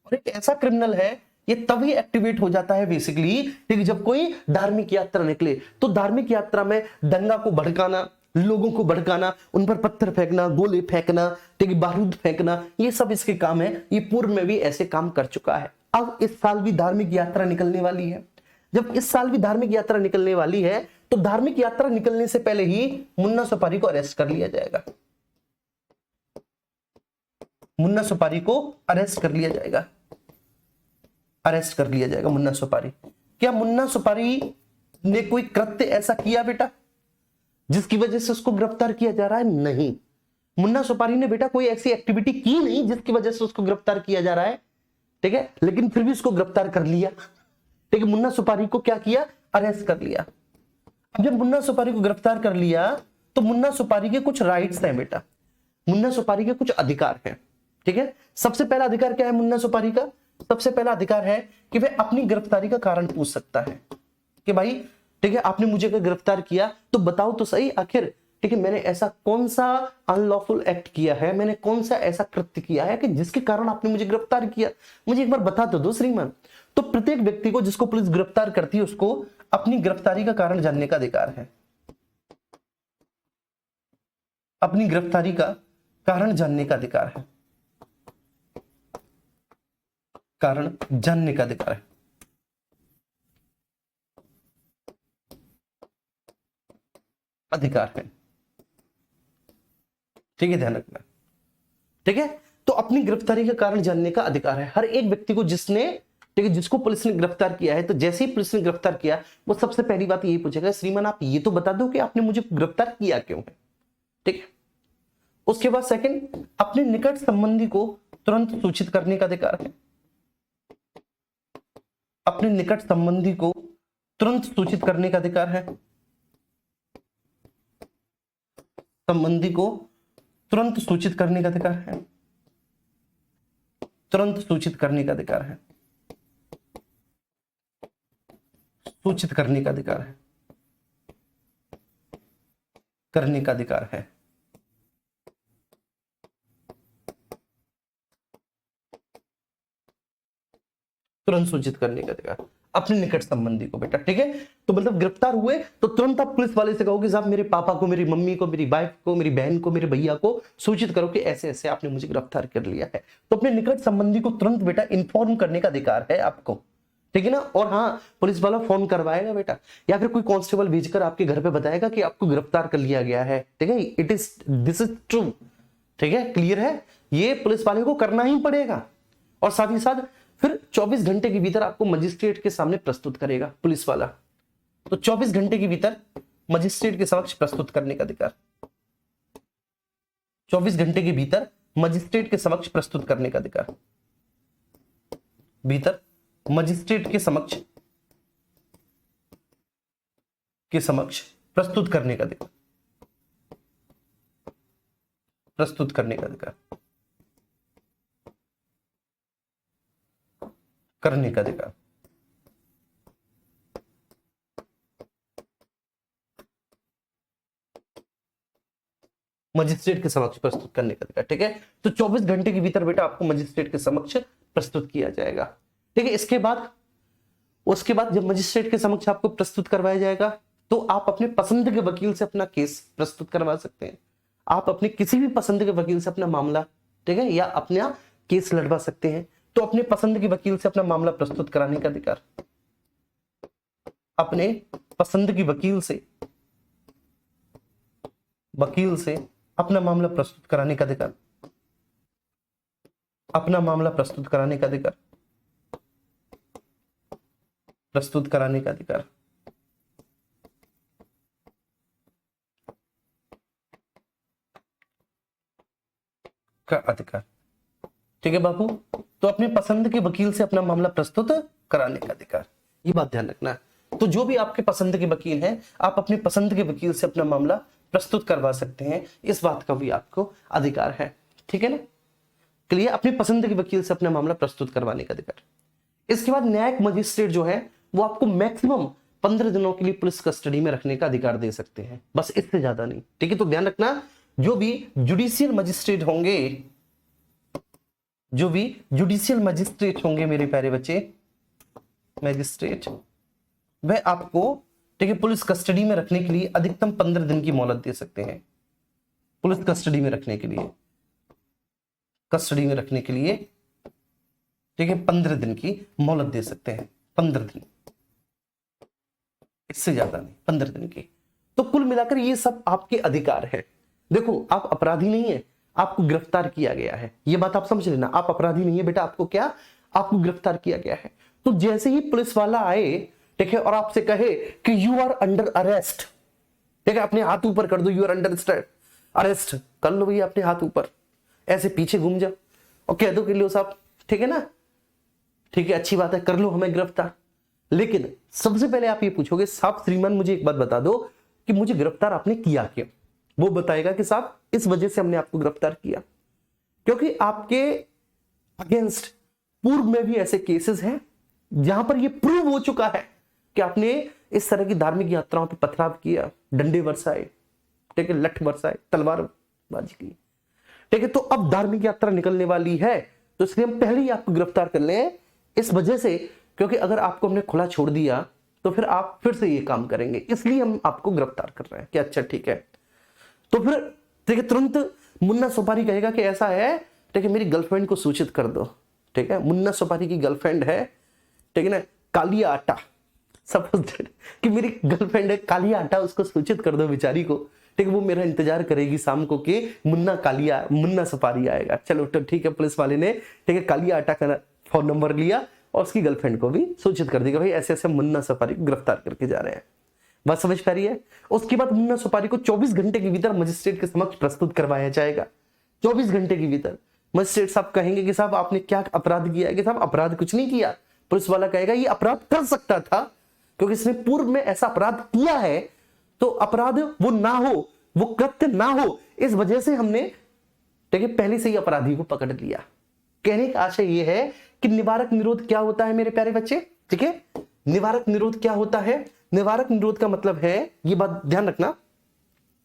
और एक ऐसा क्रिमिनल है, ये तभी एक्टिवेट हो जाता है बेसिकली, ठीक है, जब कोई धार्मिक यात्रा निकले। तो धार्मिक यात्रा में दंगा को भड़काना, लोगों को भड़काना, उन पर पत्थर फेंकना, गोले फेंकना, ठीक है, बारूद फेंकना, ये सब इसके काम है। ये पूर्व में भी ऐसे काम कर चुका है। अब इस साल भी धार्मिक यात्रा निकलने वाली है। जब इस साल भी धार्मिक यात्रा निकलने वाली है तो धार्मिक यात्रा निकलने से पहले ही मुन्ना सुपारी को अरेस्ट कर लिया जाएगा। मुन्ना सुपारी को अरेस्ट कर लिया जाएगा, अरेस्ट कर लिया जाएगा मुन्ना सुपारी। क्या मुन्ना सुपारी ने कोई कृत्य ऐसा किया बेटा जिसकी वजह से उसको गिरफ्तार किया जा रहा है? नहीं, मुन्ना सुपारी ने बेटा कोई ऐसी एक्टिविटी की नहीं जिसकी वजह से उसको गिरफ्तार किया जा रहा है। ठीक है, लेकिन फिर भी उसको गिरफ्तार कर लिया। ठीक है, मुन्ना सुपारी को क्या किया? अरेस्ट कर लिया। अब जब मुन्ना सुपारी को गिरफ्तार कर लिया तो मुन्ना सुपारी के कुछ राइट्स हैं बेटा, मुन्ना सुपारी के कुछ अधिकार हैं। ठीक है, सबसे पहला अधिकार क्या है मुन्ना सुपारी का? सबसे पहला अधिकार है कि वह अपनी गिरफ्तारी का कारण पूछ सकता है कि भाई, ठीक है, आपने मुझे अगर गिरफ्तार किया तो बताओ तो सही, आखिर, ठीक है, मैंने ऐसा कौन सा अनलॉफुल एक्ट किया है, मैंने कौन सा ऐसा कृत्य किया है कि जिसके कारण आपने मुझे गिरफ्तार किया, मुझे एक बार बता तो दो श्रीमान। तो प्रत्येक व्यक्ति को जिसको पुलिस गिरफ्तार करती है उसको अपनी गिरफ्तारी का कारण जानने का अधिकार है, अपनी गिरफ्तारी का कारण जानने का अधिकार है, कारण जानने का अधिकार है। अधिकार है, ठीक है, ध्यान रखना। ठीक है, तो अपनी गिरफ्तारी का कारण जानने का अधिकार है हर एक व्यक्ति को जिसने, ठीक है, जिसको पुलिस ने गिरफ्तार किया है। तो जैसे ही पुलिस ने गिरफ्तार किया वो सबसे पहली बात यही पूछेगा, श्रीमान आप ये तो बता दो कि आपने मुझे गिरफ्तार किया क्यों है। ठीक है, उसके बाद सेकंड, अपने निकट संबंधी को तुरंत सूचित करने का अधिकार है, अपने निकट संबंधी को तुरंत सूचित करने का अधिकार है, संबंधी को तुरंत सूचित करने का अधिकार है, तुरंत सूचित करने का अधिकार है। सूचित करने का अधिकार है, करने का अधिकार है। तुरंत सूचित करने का अधिकार अपने निकट संबंधी को बेटा, ठीक है। तो मतलब गिरफ्तार हुए तो तुरंत आप पुलिस वाले से कहो कि साहब मेरे पापा को, मेरी मम्मी को, मेरी वाइफ को, मेरी बहन को, मेरे भैया को सूचित करो कि ऐसे ऐसे आपने मुझे गिरफ्तार कर लिया है। तो अपने निकट संबंधी को तुरंत बेटा इन्फॉर्म करने का अधिकार है आपको, ठीक है ना। और हाँ, पुलिस वाला फोन करवाएगा बेटा, या फिर कोई कांस्टेबल भेजकर आपके घर पे बताएगा कि आपको गिरफ्तार कर लिया गया है, ठीक है। दिस इज ट्रू, ठीक है, क्लियर है। ये पुलिस वाले को करना ही पड़ेगा। और साथ ही साथ फिर 24 घंटे के भीतर आपको मजिस्ट्रेट के सामने प्रस्तुत करेगा पुलिस वाला। तो 24 घंटे के भीतर मजिस्ट्रेट के समक्ष प्रस्तुत करने का अधिकार, 24 घंटे के भीतर मजिस्ट्रेट के समक्ष प्रस्तुत करने का अधिकार, भीतर मजिस्ट्रेट के समक्ष प्रस्तुत करने का अधिकार, प्रस्तुत करने का अधिकार, करने का अधिकार। मजिस्ट्रेट के समक्ष प्रस्तुत करने का अधिकार, ठीक है। तो 24 घंटे के भीतर बेटा आपको मजिस्ट्रेट के समक्ष प्रस्तुत किया जाएगा, ठीक है। उसके बाद जब मजिस्ट्रेट के समक्ष आपको प्रस्तुत करवाया जाएगा तो आप अपने पसंद के वकील से अपना केस प्रस्तुत करवा सकते हैं। आप अपने किसी भी पसंद के वकील से अपना मामला, ठीक है, या अपना केस लड़वा सकते हैं। तो अपने पसंद के वकील से अपना मामला प्रस्तुत कराने का अधिकार, अपने पसंद की वकील से अपना मामला प्रस्तुत कराने का अधिकार, अपना मामला प्रस्तुत कराने का अधिकार, प्रस्तुत कराने का अधिकार, का अधिकार, ठीक है बाबू। तो अपने पसंद के वकील से अपना मामला प्रस्तुत कराने का अधिकार, ये बात ध्यान रखना। तो जो भी आपके पसंद के वकील हैं, आप अपने पसंद के वकील से अपना मामला प्रस्तुत करवा सकते हैं, इस बात का भी आपको अधिकार है, ठीक है ना। क्लियर, अपने पसंद के वकील से अपना मामला प्रस्तुत करवाने का अधिकार। इसके बाद न्यायिक मजिस्ट्रेट जो है वो आपको मैक्सिमम 15 दिनों के लिए पुलिस कस्टडी में रखने का अधिकार दे सकते हैं, बस इससे ज्यादा नहीं, ठीक है। तो ध्यान रखना, जो भी जुडिशियल मजिस्ट्रेट होंगे, मेरे प्यारे बच्चे, मजिस्ट्रेट, वह आपको, ठीक है, पुलिस कस्टडी में रखने के लिए अधिकतम 15 दिन की मोहलत दे सकते हैं। पुलिस कस्टडी में रखने के लिए, ठीक है, 15 दिन की मोहलत दे सकते हैं, 15 दिन, इससे ज्यादा नहीं, 15 दिन की। तो कुल मिलाकर ये सब आपके अधिकार है। देखो, आप अपराधी नहीं है, आपको गिरफ्तार किया गया है, ये बात आप समझ लेना। आप अपराधी नहीं है बेटा, आपको गिरफ्तार किया गया है। तो जैसे ही पुलिस वाला आए, ठीक है, और आपसे कहे कि यू आर अंडर अरेस्ट, ठीक है, अपने हाथ ऊपर कर दो, यू आर अंडर अरेस्ट, कर लो भैया अपने हाथ ऊपर, ऐसे पीछे घूम जाओ और कह दो कि लो साहब, ठीक है ना, ठीक है, अच्छी बात है, कर लो हमें गिरफ्तार। लेकिन सबसे पहले आप ये पूछोगे, साहब श्रीमान मुझे एक बात बता दो कि मुझे गिरफ्तार आपने किया क्यों। वो बताएगा कि साहब इस वजह से हमने आपको गिरफ्तार किया, क्योंकि आपके अगेंस्ट पूर्व में भी ऐसे केसेस हैं जहां पर यह प्रूव हो चुका है कि आपने इस तरह की धार्मिक यात्राओं पर पथराव किया, डंडे बरसाए, ठीक है, लठ बरसाए, तलवारबाजी की, ठीक है। तो अब धार्मिक यात्रा निकलने वाली है, तो इसलिए हम पहले ही आपको गिरफ्तार कर लें, इस वजह से, क्योंकि अगर आपको हमने खुला छोड़ दिया तो फिर आप फिर से ये काम करेंगे, इसलिए हम आपको गिरफ्तार कर रहे हैं कि अच्छा ठीक है। तो फिर देखिए, तुरंत मुन्ना सुपारी कहेगा कि ऐसा है, ठीक है, मेरी गर्लफ्रेंड को सूचित कर दो, ठीक है। मुन्ना सुपारी की गर्लफ्रेंड है, ठीक है ना, कालिया आटा, सपोज कि मेरी गर्लफ्रेंड है कालिया आटा, उसको सूचित कर दो बेचारी को, ठीक है, वो मेरा इंतजार करेगी शाम को कि मुन्ना सुपारी आएगा। चलो तो ठीक है, पुलिस वाले ने, ठीक है, कालिया आटा का फोन नंबर लिया और उसकी गर्लफ्रेंड को भी सूचित कर देगा, भाई ऐसे ऐसे मुन्ना सुपारी को गिरफ्तार करके जा रहे हैं। बात समझ पा रही है। उसके बाद मुन्ना सुपारी को 24 घंटे के भीतर मजिस्ट्रेट के समक्ष प्रस्तुत करवाया जाएगा। 24 घंटे के भीतर मजिस्ट्रेट साहब कहेंगे कि साहब आपने क्या अपराध किया है, कि साहब अपराध कुछ नहीं किया। पुलिस वाला कहेगा ये अपराध कर सकता था क्योंकि इसने पूर्व में ऐसा अपराध किया है, तो अपराध वो ना हो, वो कृत्य ना हो, इस वजह से हमने, ठीक है, पहले से ही अपराधी को पकड़ लिया। कहने का आशय यह है कि निवारक निरोध क्या होता है मेरे प्यारे बच्चे, ठीक है, निवारक निरोध क्या होता है? निवारक निरोध का मतलब है, ये बात ध्यान रखना,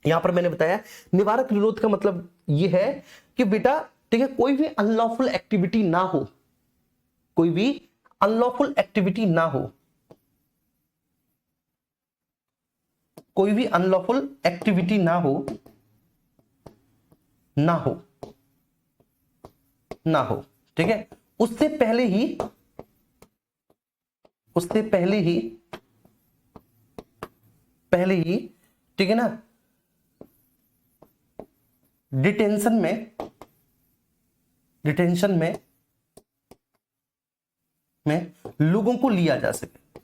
यहां पर मैंने बताया निवारक निरोध का मतलब ये है कि बेटा ठीक है, कोई भी अनलॉफुल एक्टिविटी ना हो, कोई भी अनलॉफुल एक्टिविटी ना हो, कोई भी अनलॉफुल एक्टिविटी ना हो, ना हो, ना हो, ठीक है, उससे पहले ही, उससे पहले ही, पहले ही, ठीक है ना, डिटेंशन में, डिटेंशन में लोगों को लिया जा सके,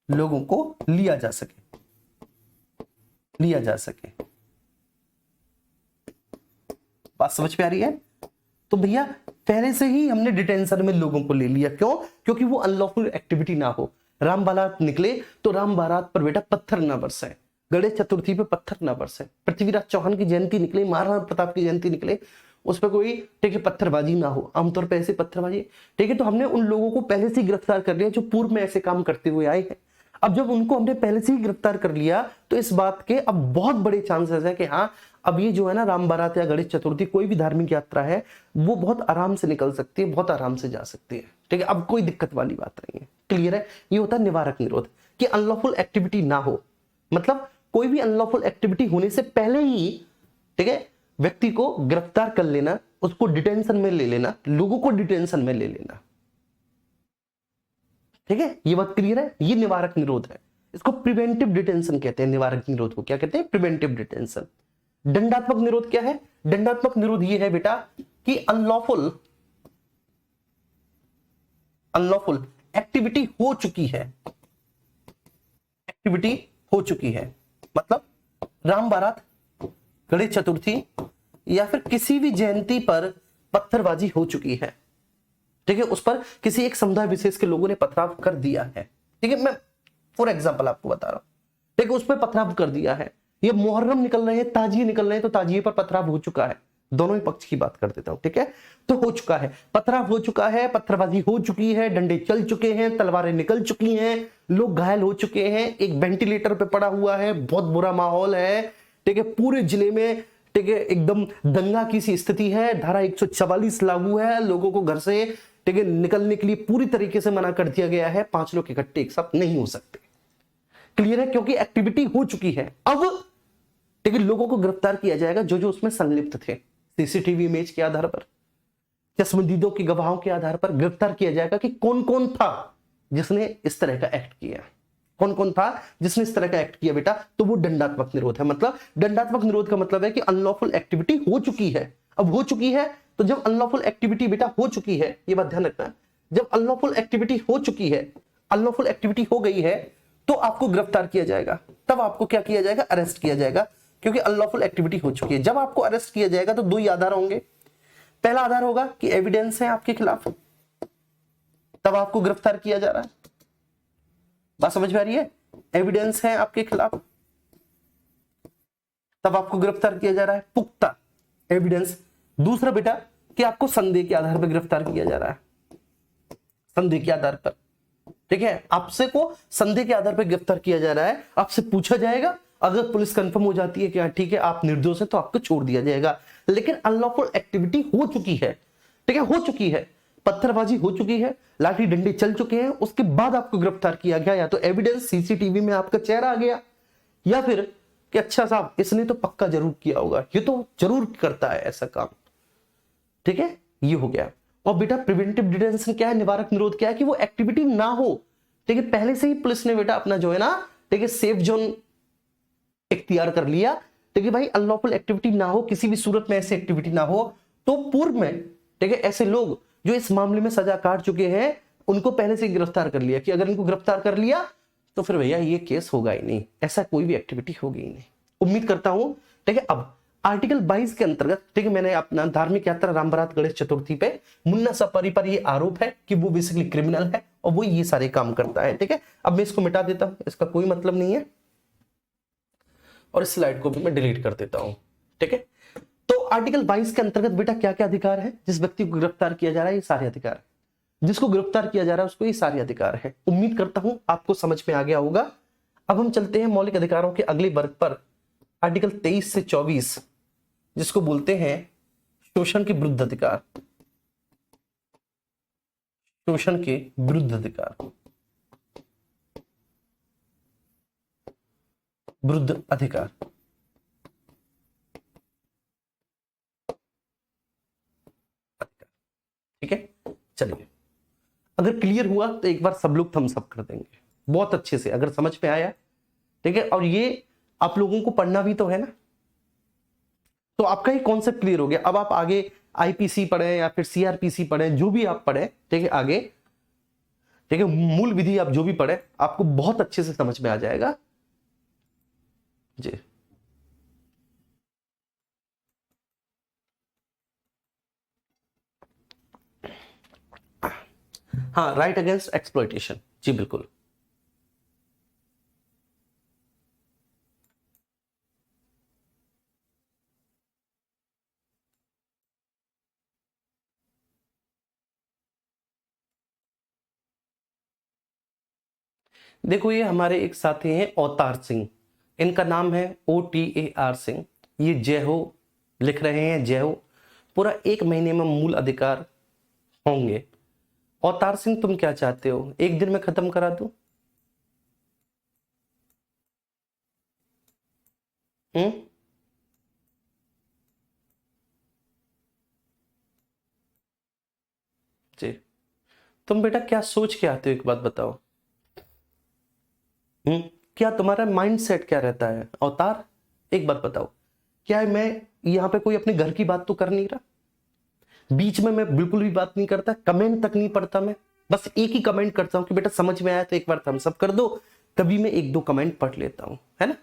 लोगों को लिया जा सके, लिया जा सके। बात समझ में आ रही है? तो भैया पहले से ही हमने डिटेंशन में लोगों को ले लिया, क्यों? क्योंकि वो अनलॉफुल एक्टिविटी ना हो। राम बारात निकले तो राम बारात पर बेटा पत्थर ना बरसाए, गणेश चतुर्थी पे पत्थर ना बरसाए, पृथ्वीराज चौहान की जयंती निकले, महाराणा प्रताप की जयंती निकले, उस पर कोई ठीक है पत्थरबाजी ना हो, आमतौर पर ऐसे पत्थरबाजी, ठीक है। तो हमने उन लोगों को पहले से ही गिरफ्तार कर लिया जो पूर्व में ऐसे काम करते हुए आए हैं। अब जब उनको हमने पहले से ही गिरफ्तार कर लिया तो इस बात के अब बहुत बड़े चांसेस है कि हाँ अब ये जो है ना राम बारात या गणेश चतुर्थी कोई भी धार्मिक यात्रा है वो बहुत आराम से निकल सकती है, बहुत आराम से जा सकती है, ठीक है। अब कोई दिक्कत वाली बात नहीं है, क्लियर है? ये होता है निवारक निरोध कि अनलॉफुल एक्टिविटी ना हो, मतलब कोई भी अनलॉफुल एक्टिविटी होने से पहले ही ठीक है व्यक्ति को गिरफ्तार कर लेना, उसको डिटेंशन में ले लेना, लोगों को डिटेंशन में ले लेना, ठीक है। ये बात क्लियर है? ये निवारक निरोध है, इसको प्रिवेंटिव डिटेंशन कहते हैं। निवारक निरोध को क्या कहते हैं? Preventive detention. दंडात्मक निरोध क्या है? दंडात्मक निरोध ये है बेटा कि अनलॉफुल, अनलॉफुल एक्टिविटी हो चुकी है, एक्टिविटी हो चुकी है, मतलब राम बारात, गणेश चतुर्थी या फिर किसी भी जयंती पर पत्थरबाजी हो चुकी है, ठीक है, उस पर किसी एक समुदाय विशेष के लोगों ने पथराव कर दिया है, ठीक है। मैं फॉर एग्जांपल आपको बता रहा हूं, ठीक है, उस पर पथराव कर दिया है, ये मुहर्रम निकल रहे हैं, ताजिए निकल रहे हैं, तो ताजिए पर पथराव हो चुका है, दोनों ही पक्ष की बात कर देता हूं, ठीक है। तो हो चुका है, पथराव हो चुका है, पत्थरबाजी हो चुकी है, डंडे चल चुके हैं, तलवारें निकल चुकी हैं, लोग घायल हो चुके हैं, एक वेंटिलेटर पे पड़ा हुआ है, बहुत बुरा माहौल है, ठीक है, पूरे जिले में ठीक है एकदम दंगा की सी स्थिति है, धारा 144 लागू है, लोगों को घर से ठीक है निकलने के लिए पूरी तरीके से मना कर दिया गया है, 5 लोग इकट्ठे एक साथ नहीं हो सकते, क्लियर है? क्योंकि एक्टिविटी हो चुकी है। अब ठीक है लोगों को गिरफ्तार किया जाएगा जो जो उसमें संलिप्त थे, सीसीटीवी इमेज के आधार पर, चश्मदीदों के गवाहों के आधार पर गिरफ्तार किया जाएगा कि कौन कौन था जिसने इस तरह का एक्ट किया, कौन कौन था जिसने इस तरह का एक्ट किया बेटा। तो वो दंडात्मक निरोध है। मतलब दंडात्मक निरोध का मतलब है कि अनलॉफुल एक्टिविटी हो चुकी है, अब हो चुकी है, तो जब अनलॉफुल एक्टिविटी बेटा हो चुकी है, ये बात ध्यान रखना, जब अनलॉफुल एक्टिविटी हो चुकी है, अनलॉफुल एक्टिविटी हो गई है, तो आपको गिरफ्तार किया जाएगा, तब आपको क्या किया जाएगा? अरेस्ट किया जाएगा, क्योंकि अनलॉफुल एक्टिविटी हो चुकी है। जब आपको अरेस्ट किया जाएगा तो 2 ही आधार होंगे, पहला आधार होगा कि एविडेंस है आपके खिलाफ, तब आपको गिरफ्तार किया जा रहा है, बात समझ में आ रही है? एविडेंस है आपके खिलाफ तब आपको गिरफ्तार किया जा रहा है, पुख्ता एविडेंस। दूसरा बेटा कि आपको संदेह के आधार पर गिरफ्तार किया जा रहा है, संदेह के आधार पर, ठीक है, आपसे को संदेह के आधार पर गिरफ्तार किया जा रहा है, आपसे पूछा जाएगा, अगर पुलिस कंफर्म हो जाती है कि ठीक है आप निर्दोष हैं तो आपको छोड़ दिया जाएगा। लेकिन अनलॉफुल एक्टिविटी हो चुकी है, ठीक है, हो चुकी है, पत्थरबाजी हो चुकी है, लाठी डंडे चल चुके हैं, उसके बाद आपको गिरफ्तार किया गया, या तो एविडेंस सीसीटीवी में आपका चेहरा आ गया, या फिर कि अच्छा साहब इसने तो पक्का जरूर किया होगा, ये तो जरूर करता है ऐसा काम, ठीक है, ये हो गया। और बेटा प्रिवेंटिव डिटेंशन क्या है? निवारक निरोध क्या है? कि वो एक्टिविटी ना हो, ठीक है, पहले से ही पुलिस ने बेटा अपना जो है ना ठीक है सेफ जोन इख्तियार कर लिया, ठीक है भाई, अनलॉफुल एक्टिविटी ना हो, किसी भी सूरत में ऐसी एक्टिविटी ना हो। तो पूर्व में ठीक है ऐसे लोग जो इस मामले में सजा काट चुके हैं उनको पहले से गिरफ्तार कर लिया कि अगर इनको गिरफ्तार कर लिया तो फिर भैया ये केस होगा ही नहीं, ऐसा कोई भी एक्टिविटी होगी ही नहीं। उम्मीद करता हूं, ठीक है। अब आर्टिकल 22 के अंतर्गत ठीक है मैंने अपना धार्मिक यात्रा राम बारात गणेश चतुर्थी पे मुन्ना सफारी पर ये आरोप है कि वो बेसिकली क्रिमिनल है और वो ये सारे काम करता है, ठीक है। अब मैं इसको मिटा देता हूं, इसका कोई मतलब नहीं है, और इस स्लाइड को भी मैं डिलीट कर देता हूं, ठीक है। तो आर्टिकल 22 के अंतर्गत बेटा क्या क्या अधिकार है जिस व्यक्ति को गिरफ्तार किया जा रहा है? ये सारे अधिकार। जिसको गिरफ्तार किया जा रहा है उसको ये सारे अधिकार है। उम्मीद करता हूं आपको समझ में आ गया होगा। अब हम चलते हैं मौलिक अधिकारों के अगले वर्ग पर, आर्टिकल 23 से 24, जिसको बोलते हैं शोषण के विरुद्ध अधिकार। शोषण के विरुद्ध अधिकार, विरुद्ध अधिकार। ठीक है, चलिए, अगर क्लियर हुआ तो एक बार सब लोग थम्स अप कर देंगे बहुत अच्छे से, अगर समझ में आया। ठीक है, और ये आप लोगों को पढ़ना भी तो है ना, तो आपका ये कॉन्सेप्ट क्लियर हो गया। अब आप आगे आईपीसी पढ़े या फिर सीआरपीसी पढ़े, जो भी आप पढ़े, ठीक है, आगे, ठीक है, मूल विधि आप जो भी पढ़े आपको बहुत अच्छे से समझ में आ जाएगा जी। हाँ, राइट अगेंस्ट एक्सप्लॉयटेशन, जी बिल्कुल। देखो, ये हमारे एक साथी हैं अवतार सिंह, इनका नाम है OTAR सिंह। ये जय हो लिख रहे हैं, जय हो। पूरा 1 महीने में मूल अधिकार होंगे। अवतार सिंह, तुम क्या चाहते हो, एक दिन में खत्म करा दूं? हम्म, जी। तुम बेटा क्या सोच के आते हो, एक बात बताओ। हम्म, क्या तुम्हारा माइंड सेट क्या रहता है अवतार? एक बात बताओ, क्या है, मैं यहाँ पे कोई अपने घर की बात तो कर नहीं रहा, बीच में मैं बिल्कुल भी बात नहीं करता, कमेंट तक नहीं पढ़ता, मैं बस एक ही कमेंट करता हूं कि बेटा समझ में आया तो एक बार थम्स अप कर दो। कभी मैं 1-2 कमेंट पढ़ लेता हूं, है ना।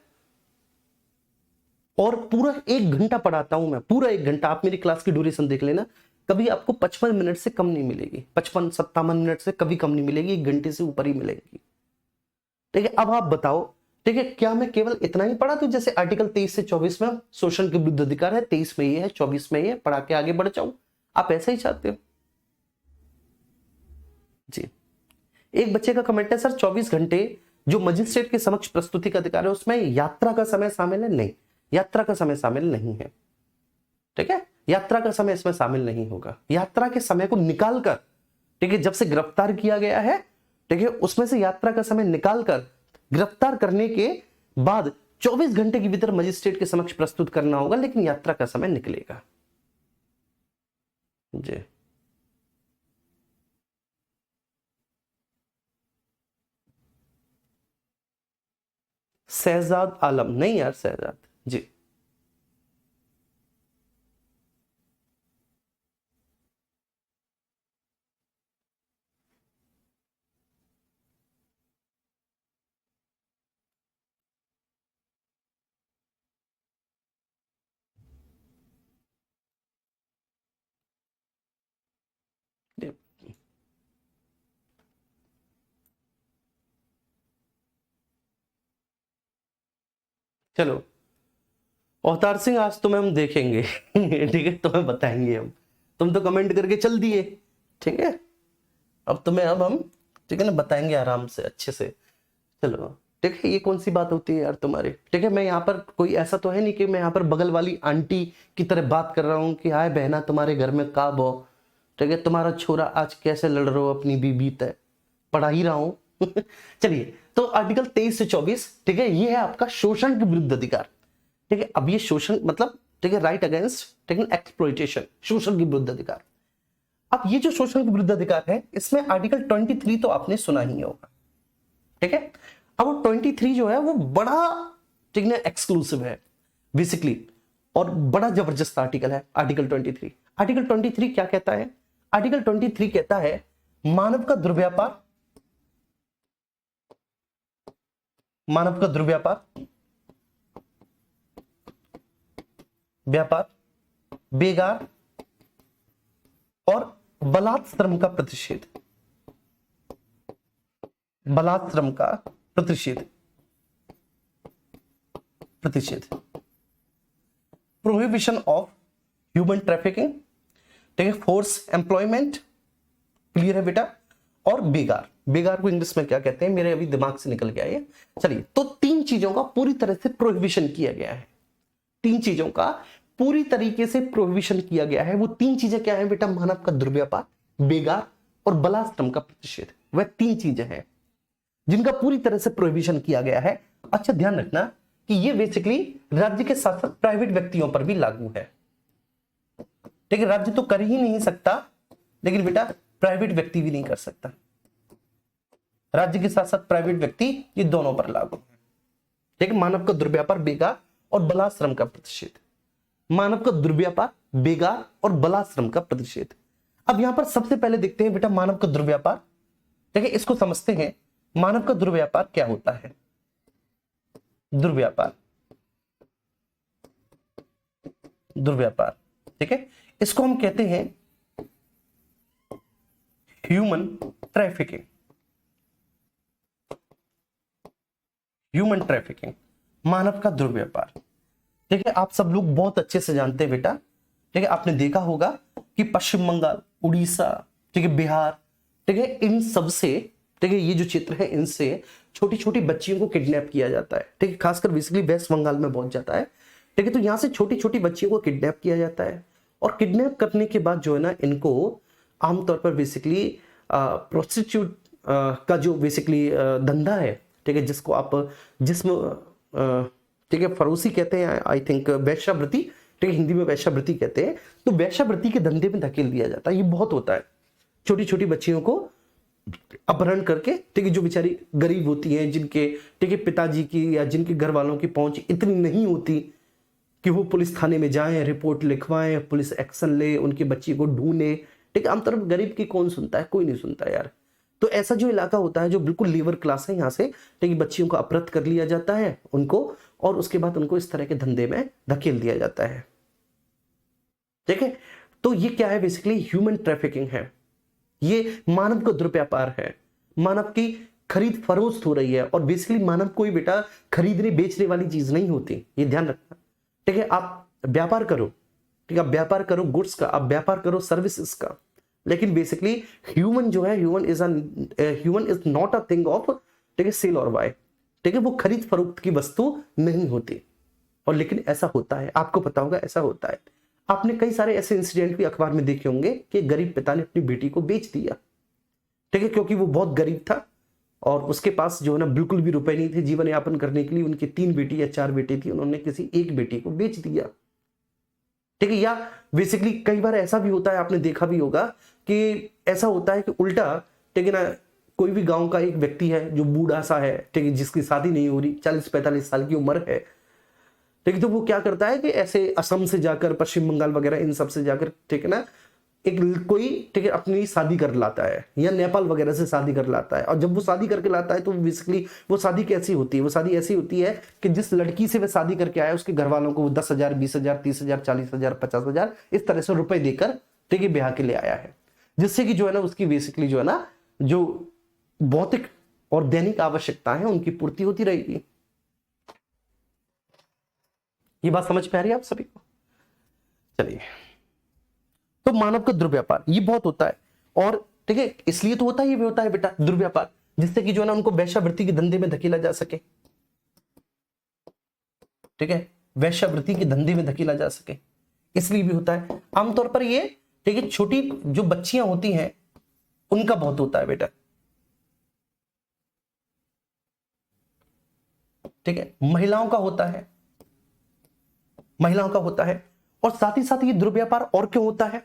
और पूरा 1 घंटा पढ़ाता हूं मैं, पूरा 1 घंटा। आप मेरी क्लास की ड्यूरेशन देख लेना, कभी आपको 55 मिनट से कम नहीं मिलेगी, 55-57 मिनट से कभी कम नहीं मिलेगी, 1 घंटे से ऊपर ही मिलेगी। ठीक है, अब आप बताओ, ठीक है, क्या मैं केवल इतना ही पढ़ा दूं, जैसे आर्टिकल 23 से 24 में शोषण के विरुद्ध अधिकार है, 23 में ये है, 24 में ये है, पढ़ा के आगे बढ़ जाऊं? आप ऐसा ही चाहते हो जी। एक बच्चे का कमेंट है, सर 24 घंटे जो मजिस्ट्रेट के समक्ष प्रस्तुति का अधिकार है उसमें यात्रा का समय शामिल है? नहीं, यात्रा का समय शामिल नहीं है। ठीक है, यात्रा का समय इसमें शामिल नहीं होगा। यात्रा के समय को निकालकर, ठीक है, जब से गिरफ्तार किया गया है, ठीक है, उसमें से यात्रा का समय निकालकर गिरफ्तार करने के बाद 24 घंटे के भीतर मजिस्ट्रेट के समक्ष प्रस्तुत करना होगा, लेकिन यात्रा का समय निकलेगा जी। शहजाद आलम नहीं यार, शहजाद जी। जी। चलो अवतार सिंह, आज तुम्हें हम देखेंगे ठीक है, तुम्हें बताएंगे हम। तुम तो कमेंट करके चल दिए, ठीक है, अब तुम्हें, अब हम, ठीक है ना, बताएंगे आराम से अच्छे से। चलो, ठीक है, ये कौन सी बात होती है यार तुम्हारी? ठीक है, मैं यहाँ पर कोई ऐसा तो है नहीं कि मैं यहाँ पर बगल वाली आंटी की तरह बात कर रहा हूँ कि हाय बहना तुम्हारे घर में का बो, ठीक है, तुम्हारा छोरा आज कैसे लड़ रहे हो अपनी बीबी तय, पढ़ा ही रहा हूं चलिए, तो आर्टिकल 23 से 24, ठीक है, ये है आपका शोषण के विरुद्ध अधिकार। ठीक है, अब ये शोषण मतलब, ठीक है, राइट अगेंस्ट, ठीक है, एक्सप्लॉयटेशन, शोषण के विरुद्ध अधिकार। अब ये जो शोषण के विरुद्ध अधिकार है, इसमें आर्टिकल 23 तो आपने सुना ही होगा। ठीक है, अब वो 23 जो है वो बड़ा, ठीक है, एक्सक्लूसिव है बेसिकली, और बड़ा जबरदस्त आर्टिकल है आर्टिकल 23। आर्टिकल 23 क्या कहता है? आर्टिकल 23 कहता है मानव का दुर्व्यापार, मानव का दुर्व्यापार, व्यापार, बेगार और बलात्श्रम का प्रतिषेध, बलात्श्रम का प्रतिषेध, प्रतिषेध, प्रोहिबिशन ऑफ ह्यूमन ट्रैफिकिंग, ठीक है, फोर्स एम्प्लॉयमेंट, क्लियर है बेटा। और बेगार, बेगार को इंग्लिश में क्या कहते हैं, मेरे अभी दिमाग से निकल गया ये। चलिए, तो तीन चीजों का पूरी तरह से प्रोहिबिशन किया गया है, तीन चीजों का पूरी तरीके से प्रोहिबिशन किया गया है। वो तीन चीजें क्या है बेटा, मानव का दुर्व्यापार, बेगार और बलाश्रम का प्रतिषेध। वह तीन चीजें हैं जिनका पूरी तरह से प्रोहिबिशन किया गया है। अच्छा ध्यान रखना कि ये बेसिकली राज्य के साथ साथ प्राइवेट व्यक्तियों पर भी लागू है। ठीक है, राज्य तो कर ही नहीं सकता, लेकिन बेटा प्राइवेट व्यक्ति भी नहीं कर सकता। राज्य के साथ साथ प्राइवेट व्यक्ति, ये दोनों पर लागू है। ठीक है, मानव का दुर्व्यापार, बेगार और बलाश्रम का प्रतिषेध। मानव का दुर्व्यापार, बेगार और बलाश्रम का प्रतिषेध। अब यहां पर सबसे पहले देखते हैं बेटा मानव का दुर्व्यापार। ठीक है, इसको समझते हैं। मानव का दुर्व्यापार क्या होता है? दुर्व्यापार, दुर्व्यापार, ठीक है, इसको हम कहते हैं ह्यूमन ट्रैफिकिंग। ह्यूमन ट्रैफिकिंग, मानव का दुर्व्यापार। ठीक है, आप सब लोग बहुत अच्छे से जानते हैं बेटा। ठीक है, आपने देखा होगा कि पश्चिम बंगाल, उड़ीसा, ठीक है, बिहार, ठीक है, इन सब से, ठीक है, ये जो चित्र है इनसे छोटी छोटी बच्चियों को किडनैप किया जाता है। ठीक है, खासकर बेसिकली वेस्ट बंगाल में बहुत जाता है। ठीक है, तो यहां से छोटी छोटी बच्चियों को किडनैप किया जाता है और किडनैप करने के बाद जो है ना, इनको आमतौर पर बेसिकली प्रोस्टिट्यूट का जो बेसिकली धंधा है, ठीक है, जिसको आप जिसम ठीक है फरोसी कहते हैं, आई थिंक वैश्यावृत्ति, ठीक है, हिंदी में वैश्यावृत्ति कहते हैं। तो वैश्यावृत्ति के धंधे में धकेल दिया जाता है। ये बहुत होता है, छोटी छोटी बच्चियों को अपहरण करके, ठीक है, जो बेचारी गरीब होती हैं, जिनके, ठीक है, पिताजी की या जिनके घर वालों की पहुंच इतनी नहीं होती कि वो पुलिस थाने में जाएं, रिपोर्ट लिखवाएं, पुलिस एक्शन ले, उनके बच्ची को ढूंढे। ठीक है, आमतौर पर गरीब की कौन सुनता है, कोई नहीं सुनता यार। तो ऐसा जो इलाका होता है जो बिल्कुल लेबर क्लास है, यहाँ से ठीक है बच्चियों को अपहृत कर लिया जाता है उनको, और उसके बाद उनको इस तरह के धंधे में धकेल दिया जाता है। ठीक है, तो ये क्या है, बेसिकली ह्यूमन ट्रैफिकिंग है, ये मानव का दुर्व्यापार है, मानव की खरीद फरोख्त हो रही है। और बेसिकली मानव कोई बेटा खरीदने बेचने वाली चीज नहीं होती, ये ध्यान रखना। ठीक है, आप व्यापार करो, ठीक है, आप व्यापार करो गुड्स का, आप व्यापार करो सर्विसेज का, लेकिन बेसिकली ह्यूमन जो है, human is not a thing of, ठीक है, सेल और बाय। ठीक है, वो खरीद फरोख्त की वस्तु नहीं होती। और लेकिन ऐसा होता है, आपको पता होगा ऐसा होता है। आपने कई सारे ऐसे इंसिडेंट भी अखबार में देखे होंगे कि गरीब पिता ने अपनी बेटी को बेच दिया। ठीक है, क्योंकि वो बहुत गरीब था और उसके पास जो है ना बिल्कुल भी रुपए नहीं थे जीवन यापन करने के लिए। उनकी 3 बेटी या 4 बेटी थी, उन्होंने किसी एक बेटी को बेच दिया। ठीक है, या बेसिकली कई बार ऐसा भी होता है, आपने देखा भी होगा कि ऐसा होता है कि उल्टा, ठीक है ना, कोई भी गांव का एक व्यक्ति है जो बूढ़ा सा है, ठीक है, जिसकी शादी नहीं हो रही, 40-45 साल की उम्र है। ठीक है, तो वो क्या करता है कि ऐसे असम से जाकर, पश्चिम बंगाल वगैरह इन सब से जाकर, ठीक है ना, एक कोई, ठीक है, अपनी शादी कर लाता है, या नेपाल वगैरह से शादी कर लाता है। और जब वो शादी करके लाता है तो बेसिकली वो शादी कैसी होती है, वो शादी ऐसी होती है कि जिस लड़की से वह शादी करके आया उसके घर वालों को वो 10,000, 20,000, 30,000, 40,000, 50,000 इस तरह से रुपए देकर, ठीक है, ब्याह के लिए आया है, जिससे कि जो है ना उसकी बेसिकली जो है ना जो भौतिक और दैनिक आवश्यकता है उनकी पूर्ति होती रहेगी। ये बात समझ में आ रही है आप सभी को? चलिए, तो मानव का दुर्व्यापार ये बहुत होता है। और ठीक है, इसलिए तो होता ही भी होता है बेटा दुर्व्यापार, जिससे कि जो है ना उनको वैश्यावृत्ति के धंधे में धकेला जा सके। ठीक है, वैश्यावृत्ति के धंधे में धकेला जा सके, इसलिए भी होता है। आमतौर पर ये, ठीक है, छोटी जो बच्चियां होती हैं उनका बहुत होता है बेटा। ठीक है, महिलाओं का होता है, महिलाओं का होता है। और साथ ही साथ ये दुर्व्यापार और क्यों होता है,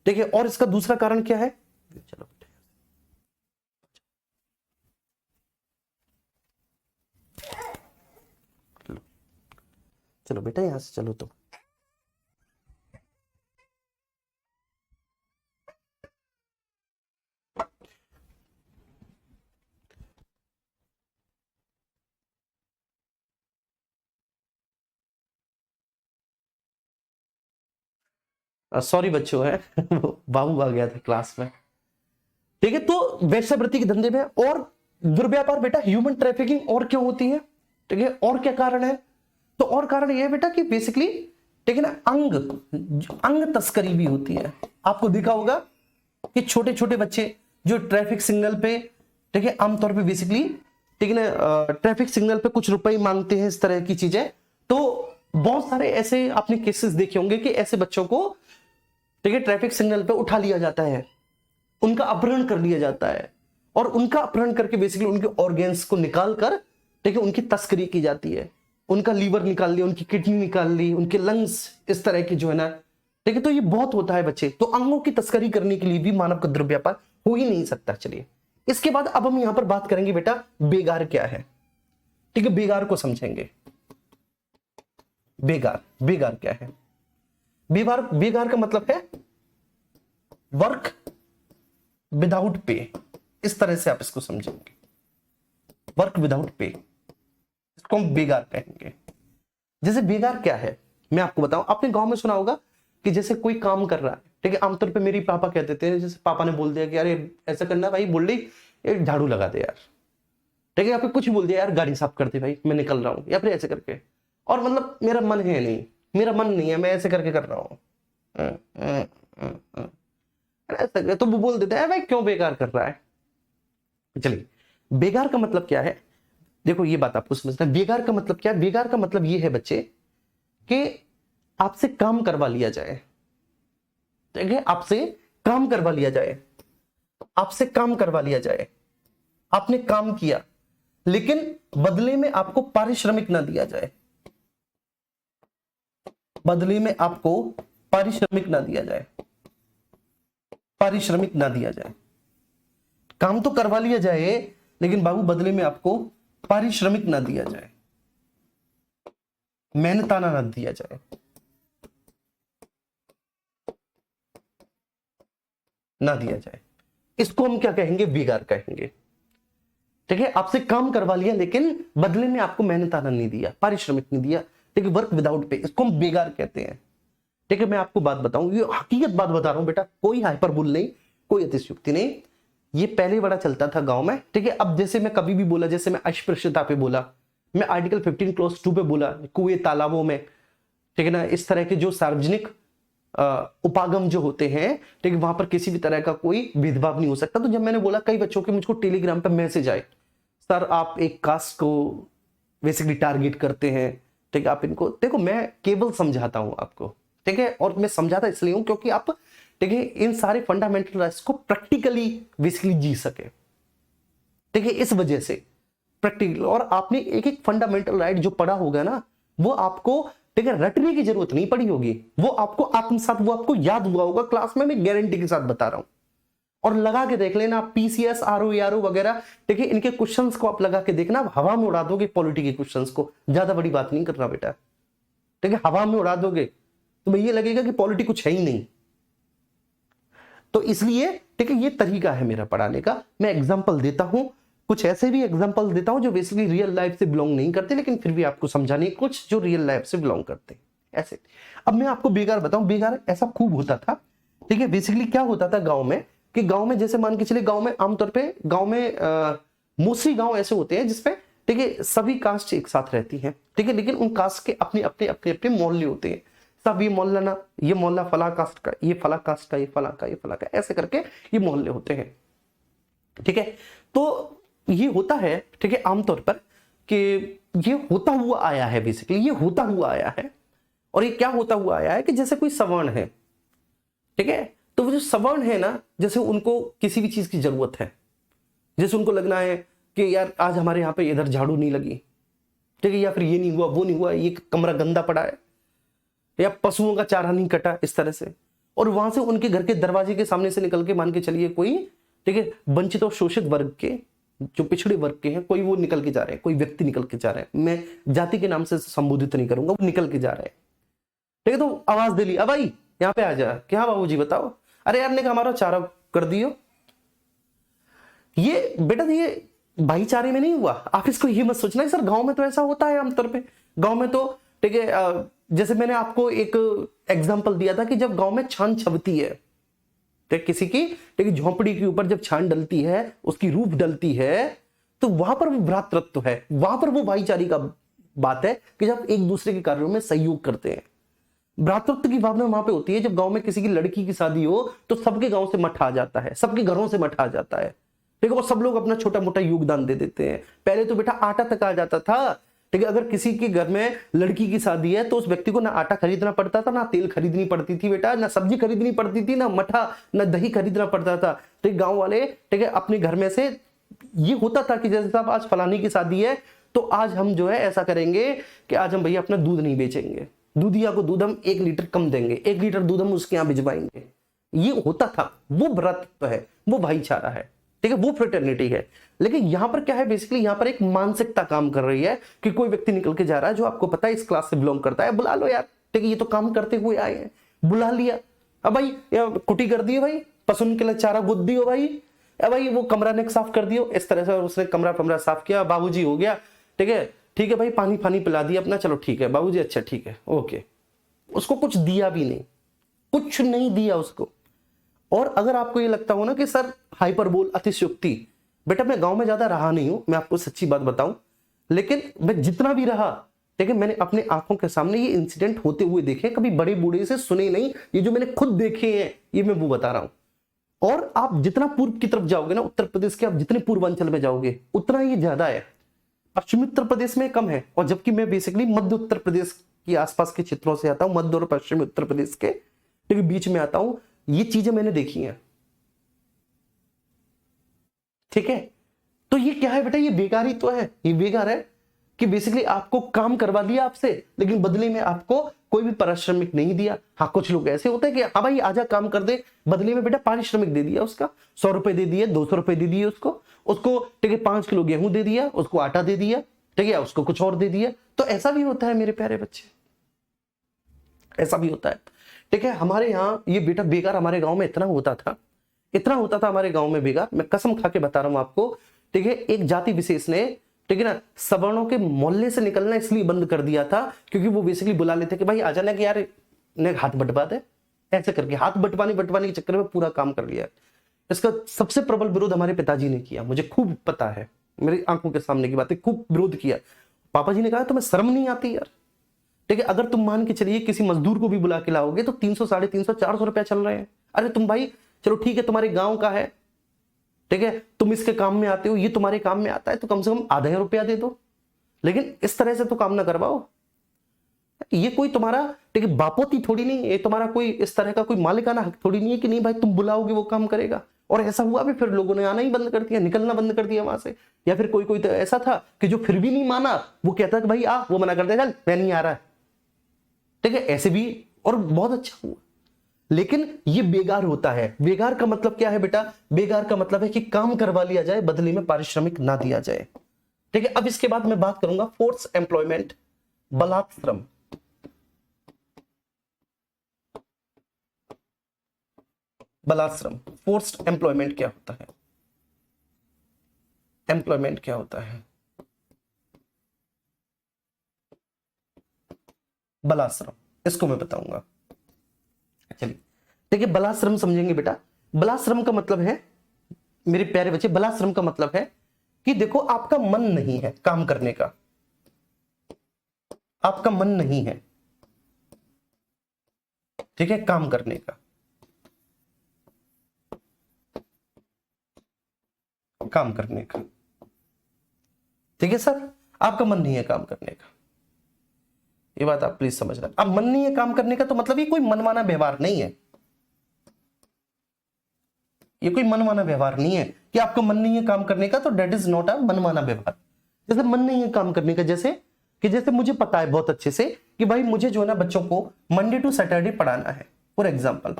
ठीक है, और इसका दूसरा कारण क्या है? चलो चलो बेटा यहां से चलो। तो सॉरी बच्चों है बाबू आ गया था क्लास में। ठीक है, तो वेश्यावृत्ति के धंधे में और दुर्व्यापार बेटा ह्यूमन ट्रैफिकिंग और क्यों होती है? ठीक है, और क्या कारण है? तो और कारण यह है बेटा कि बेसिकली, ठीक है ना, अंग तस्करी भी होती है। आपको देखा होगा कि छोटे छोटे बच्चे जो ट्रैफिक सिग्नल पे, ठीक है, आमतौर पे बेसिकली, ठीक है ना, ट्रैफिक सिग्नल पे कुछ रुपए मांगते हैं, इस तरह की चीजें। तो बहुत सारे ऐसे आपने केसेस देखे होंगे कि ऐसे बच्चों को, ठीक है, ट्रैफिक सिग्नल पे उठा लिया जाता है, उनका अपहरण कर लिया जाता है, और उनका अपहरण करके बेसिकली उनके ऑर्गेन्स को निकाल कर, ठीक है, उनकी तस्करी की जाती है। उनका लीवर निकाल लिया, उनकी किडनी निकाल ली, उनके लंग्स, इस तरह की जो है ना, ठीक है। तो ये बहुत होता है बच्चे। तो अंगों की तस्करी करने के लिए भी मानव का द्रव्य व्यापार हो ही नहीं सकता। चलिए, इसके बाद अब हम यहां पर बात करेंगे बेटा बेगार क्या है, ठीक है, बेगार को समझेंगे। बेगार, बेगार क्या है? बेगार, बेगार का मतलब है वर्क विदाउट पे। इस तरह से आप इसको समझेंगे, वर्क विदाउट पे, इसको हम बेगार कहेंगे। जैसे बेगार क्या है मैं आपको बताऊं, आपने गांव में सुना होगा कि जैसे कोई काम कर रहा है, ठीक है, आमतौर पे मेरी पापा कहते थे, जैसे पापा ने बोल दिया कि यार ऐसा करना भाई, बोल रही झाड़ू लगा दे यार, ठीक है, या फिर कुछ बोल दिया यार गाड़ी साफ कर दे भाई, मैं निकल रहा हूं, या फिर ऐसे करके, और मतलब मेरा मन है नहीं, मेरा मन नहीं है, मैं ऐसे करके कर रहा हूं, ऐसा, तो वो बोल देते हैं भाई क्यों बेकार कर रहा है। चलिए, बेगार का मतलब क्या है, देखो ये बात आपको समझना है। बेगार का मतलब क्या है? बेगार का मतलब ये है बच्चे कि आपसे काम करवा लिया जाए, ठीक है, आपसे काम करवा लिया जाए, आपसे काम करवा लिया जाए, आपने काम किया लेकिन बदले में आपको पारिश्रमिक ना दिया जाए, बदले में आपको पारिश्रमिक ना दिया जाए, पारिश्रमिक ना दिया जाए। काम तो करवा लिया जाए लेकिन बाबू बदले में आपको पारिश्रमिक ना दिया जाए, मेहनताना ना दिया जाए, ना दिया जाए। इसको हम क्या कहेंगे? बेगार कहेंगे, ठीक है। आपसे काम करवा लिया लेकिन बदले में आपको मेहनताना नहीं दिया, पारिश्रमिक नहीं दिया, ठीक है, वर्क विदाउट पे, इसको हम बेगार कहते हैं, ठीक है। मैं आपको बात बताऊं, ये हकीकत बात बता रहा हूं बेटा, कोई हाइपरबोल नहीं, कोई अतिशयोक्ति नहीं। ये पहले बड़ा चलता था गांव में, ठीक है। अब जैसे मैं कभी भी बोला, जैसे मैं अस्पृश्यता पे बोला, मैं आर्टिकल 15 क्लॉज 2 पे बोला, कुएं तालाबों में, ठीक है ना, इस तरह के जो सार्वजनिक उपागम जो होते हैं, ठीक है, वहां पर किसी भी तरह का कोई भेदभाव नहीं हो सकता। तो जब मैंने बोला, कई बच्चों के मुझको टेलीग्राम पे मैसेज आए, सर आप एक कास्ट को बेसिकली टारगेट करते हैं, ठीक है, आप इनको देखो। मैं केवल समझाता हूं आपको, ठीक है, और मैं समझाता इसलिए हूं क्योंकि आप, ठीक है, इन सारे फंडामेंटल राइट्स को प्रैक्टिकली बेसिकली जी सके, ठीक है, इस वजह से प्रैक्टिकल। और आपने एक एक फंडामेंटल राइट जो पढ़ा होगा ना, वो आपको, ठीक है, रटने की जरूरत नहीं पड़ी होगी, वो आपको आत्मसात, वो आपको याद हुआ होगा क्लास में, मैं गारंटी के साथ बता रहा हूं। और लगा के देख लेना, पीसीएस, आरओ वगैरह, ठीक है, इनके क्वेश्चंस को आप लगा के देखना, आप हवा में उड़ा दोगे पॉलिटी के क्वेश्चंस को। ज्यादा बड़ी बात नहीं कर रहा बेटा, ठीक है, हवा में उड़ा दोगे तो ये लगेगा कि पॉलिटी कुछ है ही नहीं। तो इसलिए, ठीक है, ये तरीका है मेरा पढ़ाने का। मैं एग्जांपल देता हूं, कुछ ऐसे भी एग्जांपल देता हूं जो बेसिकली रियल लाइफ से बिलोंग नहीं करते, लेकिन फिर भी आपको समझाने, कुछ जो रियल लाइफ से बिलोंग करते हैं ऐसे। अब मैं आपको बेगार बताऊं, बेगार ऐसा खूब होता था, ठीक है। बेसिकली क्या होता था गांव में, कि गांव में जैसे मान के चले, गांव में आमतौर पे, गांव में मोस्टली गांव ऐसे होते हैं जिसपे, ठीक है, सभी कास्ट एक साथ रहती हैं, ठीक है, लेकिन उन कास्ट के अपने अपने अपने अपने मोहल्ले होते हैं। सब ये मोहल्ला ना, ये मोहल्ला फला कास्ट का, ये फला कास्ट का, ये फला का, ये फला का, ऐसे करके ये मोहल्ले होते हैं, ठीक है। तो ये होता है, ठीक है, आमतौर पर कि ये होता हुआ आया है, बेसिकली ये होता हुआ आया है। और ये क्या होता हुआ आया है कि जैसे कोई सवर्ण है, ठीक है, तो वो जो सवर्ण है ना, जैसे उनको किसी भी चीज की जरूरत है, जैसे उनको लगना है कि यार आज हमारे यहाँ पे इधर झाड़ू नहीं लगी, ठीक है, या फिर ये नहीं हुआ, वो नहीं हुआ, ये कमरा गंदा पड़ा है, या पशुओं का चारा नहीं कटा, इस तरह से। और वहां से उनके घर के दरवाजे के सामने से निकल के, मान के चलिए कोई, ठीक है, वंचित और शोषित वर्ग के, जो पिछड़े वर्ग के हैं, कोई वो निकल के जा रहे हैं, कोई व्यक्ति निकल के जा रहे हैं, मैं जाति के नाम से संबोधित नहीं करूंगा, वो निकल के जा रहे हैं, ठीक है। तो आवाज दे ली, अब भाई यहाँ पे आ जा, क्या बाबूजी बताओ, अरे यार ने कहा हमारा चारा कर दियो। ये बेटा, ये भाईचारे में नहीं हुआ, आप इसको ये मत सोचना सर गांव में तो ऐसा होता है आमतौर पे। गांव में तो, ठीक है, जैसे मैंने आपको एक एग्जांपल दिया था कि जब गांव में छान छबती है, ठीक, किसी की, ठीक, झोंपड़ी के ऊपर जब छान डलती है, उसकी रूफ डलती है, तो वहां पर वो भ्रातृत्व है, वहां पर वो भाईचारे का बात है कि जब एक दूसरे के कार्यों में सहयोग करते हैं। भ्रातृत्व की भावना वहां पे होती है जब गांव में किसी की लड़की की शादी हो तो सबके गांव से मठ आ जाता है, सबके घरों से मठ आ जाता है, ठीक है, और सब लोग अपना छोटा मोटा योगदान दे देते हैं। पहले तो बेटा आटा तक आ जाता था, ठीक है, अगर किसी के घर में लड़की की शादी है तो उस व्यक्ति को ना आटा खरीदना पड़ता था, ना तेल खरीदनी पड़ती थी बेटा, ना सब्जी खरीदनी पड़ती थी, ना मठा ना दही खरीदना पड़ता था। तो गांव वाले, ठीक है, अपने घर में से ये होता था कि जैसे साहब आज फलानी की शादी है तो आज हम जो है ऐसा करेंगे कि आज हम भैया अपना दूध नहीं बेचेंगे, दूधिया को दूध हम 1 लीटर कम देंगे, 1 लीटर दूध हम उसके यहाँ भिजवाएंगे। ये होता था, वो भ्रातृत्व है, वो भाईचारा है, ठीक है, वो फ्रेटर्निटी है। लेकिन यहां पर क्या है, बेसिकली यहां पर एक मानसिकता काम कर रही है कि कोई व्यक्ति निकल के जा रहा है जो आपको पता है इस क्लास से बिलोंग करता है, बुला लो यार, ठीक है, ये तो काम करते हुए आए हैं, बुला लिया, अब भाई कुटी कर दियो भाई, पसुन के लिए चारा गुद दियो भाई, अब भाई वो कमरा ने साफ कर दियो, इस तरह से उसने कमरा साफ किया, बाबूजी हो गया, ठीक है भाई, पानी पानी पिला दिया अपना, चलो ठीक है बाबूजी, अच्छा ठीक है ओके। उसको कुछ दिया भी नहीं, कुछ नहीं दिया उसको। और अगर आपको ये लगता हो ना कि सर हाइपरबोल, अतिशयोक्ति, बेटा मैं गांव में ज्यादा रहा नहीं हूं, मैं आपको सच्ची बात बताऊं, लेकिन मैं जितना भी रहा, ठीक है, मैंने अपने आंखों के सामने ये इंसिडेंट होते हुए देखे, कभी बड़े बूढ़े से सुने नहीं, ये जो मैंने खुद देखे हैं ये मैं वो बता रहा हूं। और आप जितना पूर्व की तरफ जाओगे ना, उत्तर प्रदेश के आप जितने पूर्वांचल में जाओगे उतना ये ज्यादा है, पश्चिमी उत्तर प्रदेश में कम है। और जबकि मैं बेसिकली मध्य उत्तर प्रदेश के आसपास के क्षेत्रों से आता हूं, मध्य और पश्चिमी उत्तर प्रदेश के बीच में आता हूं, ये चीजें मैंने देखी हैं, ठीक है। तो ये क्या है बेटा, ये बेकार ही तो है, ये बेकार है कि बेसिकली आपको काम करवा दिया आपसे, लेकिन बदले में आपको कोई भी पारिश्रमिक नहीं दिया। हाँ, कुछ लोग ऐसे होते हैं कि हाँ भाई आजा काम कर दे, बदले में बेटा पारिश्रमिक दे दिया, उसका 100 रुपए दे दिए, 200 रुपए दे दिए उसको, ठीक है 5 किलो गेहूं दे दिया, उसको आटा दे दिया, ठीक है, उसको कुछ और दे दिया। तो ऐसा भी होता है मेरे प्यारे बच्चे, ऐसा भी होता है, ठीक है। हमारे यहाँ ये बेटा बेकार हमारे गांव में इतना होता था, इतना होता था हमारे गांव में बेकार, मैं कसम खा के बता रहा हूं आपको, ठीक है। एक जाति विशेष ने, ठीक है ना, सवर्णों के मोहल्ले से निकलना इसलिए बंद कर दिया था क्योंकि वो बेसिकली बुला लेते कि भाई आ जाना, कि यार ने हाथ बटवा दे, ऐसे करके हाथ बटवाने के चक्कर में पूरा काम कर लिया। इसका सबसे प्रबल विरोध हमारे पिताजी ने किया, मुझे खूब पता है, मेरी आंखों के सामने की बात है, खूब विरोध किया। पापा जी ने कहा तुम्हें शर्म नहीं आती यार, ठीक है, अगर तुम मान के चलिए किसी मजदूर को भी बुला के लाओगे तो 300, 350, 400 रुपया चल रहे हैं। अरे तुम भाई चलो ठीक है, तुम्हारे गांव का है, ठीक है, तुम इसके काम में आते हो, ये तुम्हारे काम में आता है, तो कम से कम आधा रुपया दे दो, लेकिन इस तरह से तो काम ना करवाओ। ये कोई तुम्हारा, ठीक है, बापोती थोड़ी नहीं, ये तुम्हारा कोई इस तरह का कोई मालिकाना हक थोड़ी नहीं है कि नहीं भाई तुम बुलाओगे वो काम करेगा। और ऐसा हुआ भी, फिर लोगों ने आना ही बंद कर दिया, निकलना बंद कर दिया वहां से। या फिर कोई तो ऐसा था कि जो फिर भी नहीं माना, वो कहता कि भाई आ, वो मना कर दे, चल मैं नहीं आ रहा, ठीक है, ऐसे भी, और बहुत अच्छा हुआ। लेकिन ये बेगार होता है। बेगार का मतलब क्या है बेटा, बेगार का मतलब है कि काम करवा लिया जाए, बदले में पारिश्रमिक ना दिया जाए, ठीक है। अब इसके बाद मैं बात करूंगा फोर्स एम्प्लॉयमेंट, बलात्श्रम। बलात्श्रम, फोर्स्ड एम्प्लॉयमेंट क्या होता है, एम्प्लॉयमेंट क्या होता है, बलाश्रम, इसको मैं बताऊंगा। चलिए ठीक है, बलाश्रम समझेंगे बेटा। बलाश्रम का मतलब है मेरे प्यारे बच्चे, बलाश्रम का मतलब है कि देखो आपका मन नहीं है काम करने का, आपका मन नहीं है, ठीक है, काम करने का, काम करने का, ठीक है सर, आपका मन नहीं है काम करने का, ये बात आप प्लीज समझना। अब मन नहीं है काम करने का तो मतलब ये कोई मनमाना व्यवहार नहीं है, ये कोई मनमाना व्यवहार नहीं है कि आपका मन नहीं है काम करने का, तो डेट इज नॉट अ मनमाना व्यवहार। जैसे मन नहीं है काम करने का, जैसे मुझे पता है बहुत अच्छे से कि भाई मुझे जो है ना बच्चों को मंडे टू सैटरडे पढ़ाना है, फॉर एग्जाम्पल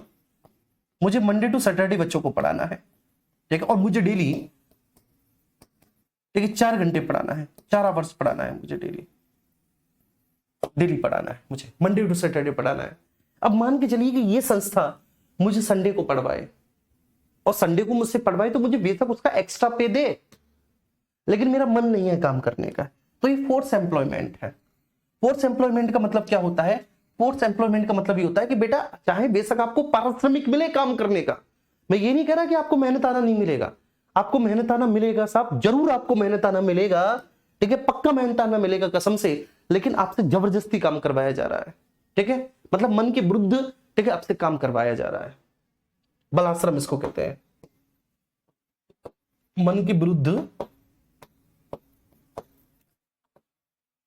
मुझे मंडे टू सैटरडे बच्चों को पढ़ाना है, ठीक है, और मुझे डेली, ठीक है, 4 घंटे पढ़ाना है, 4 आवर्स पढ़ाना है मुझे, डेली पढ़ाना है, मुझे मंडे टू सैटरडे पढ़ाना है। अब मान के चलिए कि ये संस्था मुझे संडे को पढ़वाए, और संडे को मुझसे पढ़वाए तो मुझे बेशक उसका एक्स्ट्रा पे दे, लेकिन मेरा मन नहीं है काम करने का, तो ये फोर्स एम्प्लॉयमेंट है। फोर्स एम्प्लॉयमेंट का मतलब क्या होता है, फोर्स एम्प्लॉयमेंट का मतलब ये होता है कि बेटा चाहे बेशक आपको पारिश्रमिक मिले काम करने का, मैं ये नहीं कह रहा कि आपको मेहनताना नहीं मिलेगा, आपको मेहनताना मिलेगा साहब, जरूर आपको मेहनताना मिलेगा, ठीक है, पक्का मेहनताना मिलेगा कसम से, लेकिन आपसे जबरदस्ती काम करवाया जा रहा है, ठीक है, मतलब मन के विरुद्ध, ठीक है, आपसे काम करवाया जा रहा है। बलाश्रम इसको कहते हैं, मन के विरुद्ध,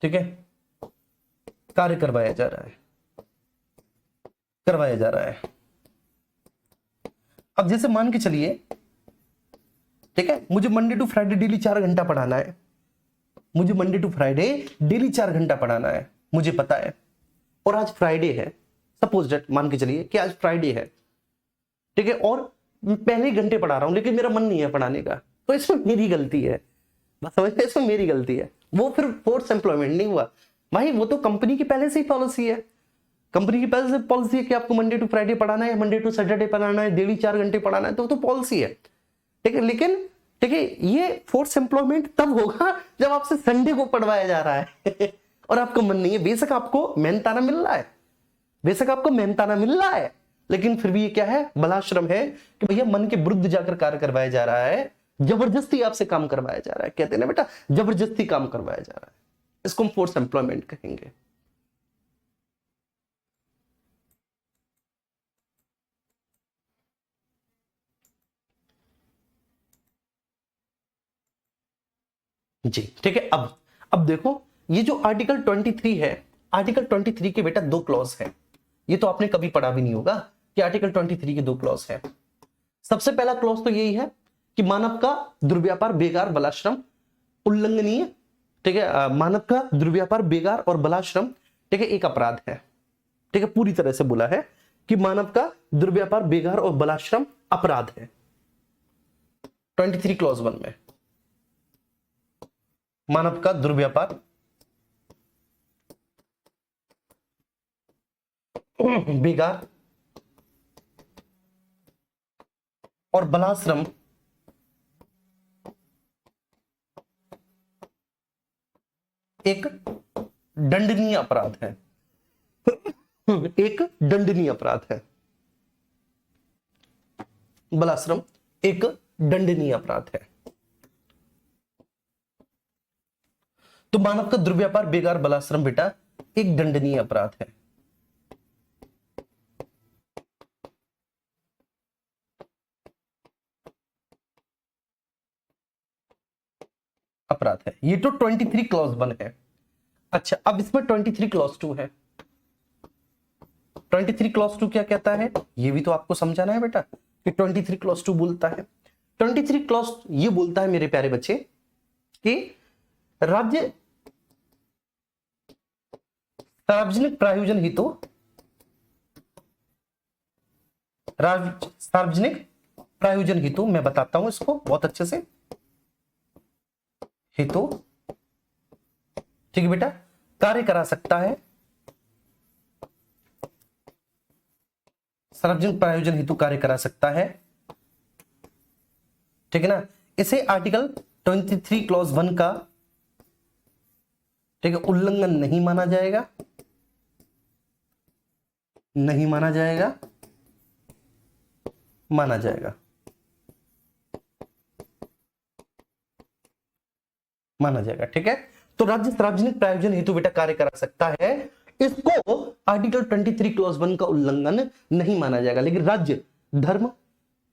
ठीक है, कार्य करवाया जा रहा है, करवाया जा रहा है। अब जैसे मान के चलिए, ठीक है, मुझे मंडे टू फ्राइडे डेली 4 घंटा पढ़ाना है, मुझे मंडे टू फ्राइडे डेली 4 घंटा पढ़ाना है, मुझे पता है, और आज फ्राइडे है, सपोज दैट मान के चलिए कि आज फ्राइडे है, ठीक है, और मैं पहले ही घंटे पढ़ा रहा हूं लेकिन मेरा मन नहीं है पढ़ाने का, तो इसमें मेरी गलती है, बस समझते, इसमें मेरी गलती है। वो फिर फोर्स एम्प्लॉयमेंट नहीं हुआ भाई, वो तो कंपनी की पहले से ही पॉलिसी है, कंपनी की पहले से पॉलिसी है कि आपको मंडे टू फ्राइडे पढ़ाना है, मंडे टू सैटरडे पढ़ाना है, डेली 4 घंटे पढ़ाना है, तो वो तो पॉलिसी है, ठीक है। लेकिन ठीक है, ये फोर्स एम्प्लॉयमेंट तब होगा जब आपसे संडे को पढ़वाया जा रहा है और आपको मन नहीं है। बेशक आपको मेहनताना मिल रहा है, बेशक आपको मेहनताना मिल रहा है, लेकिन फिर भी ये क्या है, बलाश्रम है कि भैया मन के विरुद्ध जाकर कार्य करवाया जा रहा है, जबरदस्ती आपसे काम करवाया जा रहा है। कहते हैं ना बेटा, जबरदस्ती काम करवाया जा रहा है, इसको हम फोर्स एम्प्लॉयमेंट कहेंगे। जी ठीक है। अब देखो, ये जो आर्टिकल 23 है, आर्टिकल 23 के बेटा 2 क्लॉज है, ये तो आपने कभी पढ़ा भी नहीं होगा कि आर्टिकल 23 के 2 क्लॉज है। सबसे पहला क्लॉज तो यही है कि मानव का दुर्व्यापार, बेगार, बलाश्रम उल्लंघनीय, ठीक है, मानव का दुर्व्यापार, बेगार और बलाश्रम, ठीक है, एक अपराध है, ठीक है, पूरी तरह से बोला है कि मानव का दुर्व्यापार, बेगार और बलाश्रम अपराध है 23 क्लॉज 1 में। मानव का दुर्व्यापार, बेगार और बलाश्रम एक दंडनीय अपराध है, एक दंडनीय अपराध है। बलाश्रम एक दंडनीय अपराध है। तो मानव का दुर्व्यापार, बेगार, बलाश्रम बेटा एक दंडनीय अपराध है। अपराध है, ये तो 23 क्लॉज 1 है। अच्छा, अब इसमें 23 क्लॉज 2 है। 23 क्लॉज 2 क्या कहता है, ये भी तो आपको समझाना है बेटा कि 23 क्लॉज 2 बोलता है। 23 क्लॉज ये बोलता है मेरे प्यारे बच्चे कि राज्य सार्वजनिक प्रयोजन हेतु, सार्वजनिक प्रयोजन हेतु, मैं बताता हूं इसको बहुत अच्छे से, हेतु, ठीक है बेटा, कार्य करा सकता है, सार्वजनिक प्रयोजन हेतु कार्य करा सकता है, ठीक है ना। इसे आर्टिकल 23 क्लॉज 1 का, ठीक है, उल्लंघन नहीं माना जाएगा, नहीं माना जाएगा, माना जाएगा, माना जाएगा, ठीक है। तो राज्य सार्वजनिक प्रयोजन हेतु बेटा कार्य करा सकता है, इसको आर्टिकल 23 क्लॉज 1 का उल्लंघन नहीं माना जाएगा। लेकिन राज्य धर्म,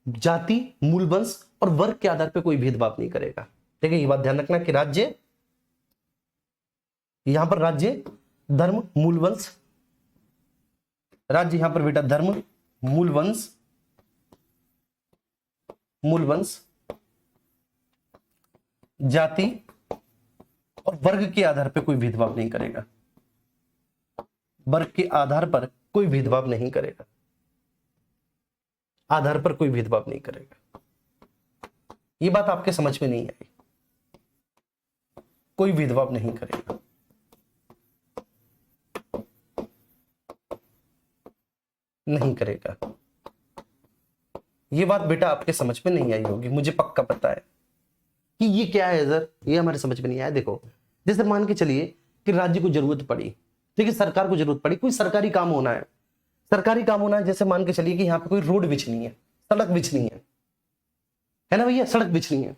जाति, मूल वंश और वर्ग के आधार पर कोई भेदभाव नहीं करेगा, ठीक है। ये बात ध्यान रखना कि राज्य, यहां पर राज्य धर्म, मूल वंश, राज्य यहां पर बेटा धर्म, मूल वंश, मूल वंश, जाति और वर्ग के आधार पर कोई भेदभाव नहीं करेगा, वर्ग के आधार पर कोई भेदभाव नहीं करेगा, आधार पर कोई भेदभाव नहीं करेगा। ये बात आपके समझ में नहीं आई, कोई भेदभाव नहीं करेगा, नहीं करेगा। ये बात बेटा आपके समझ में नहीं आई होगी, मुझे पक्का पता है कि ये क्या है सर, ये हमारे समझ में नहीं आया। देखो, जैसे मान के चलिए कि राज्य को जरूरत पड़ी, ठीक है, सरकार को जरूरत पड़ी, कोई सरकारी काम होना है, सरकारी काम होना है, जैसे मान के चलिए कि यहाँ पे कोई रोड बिछनी है, सड़क बिछनी है ना भैया, सड़क बिछनी है।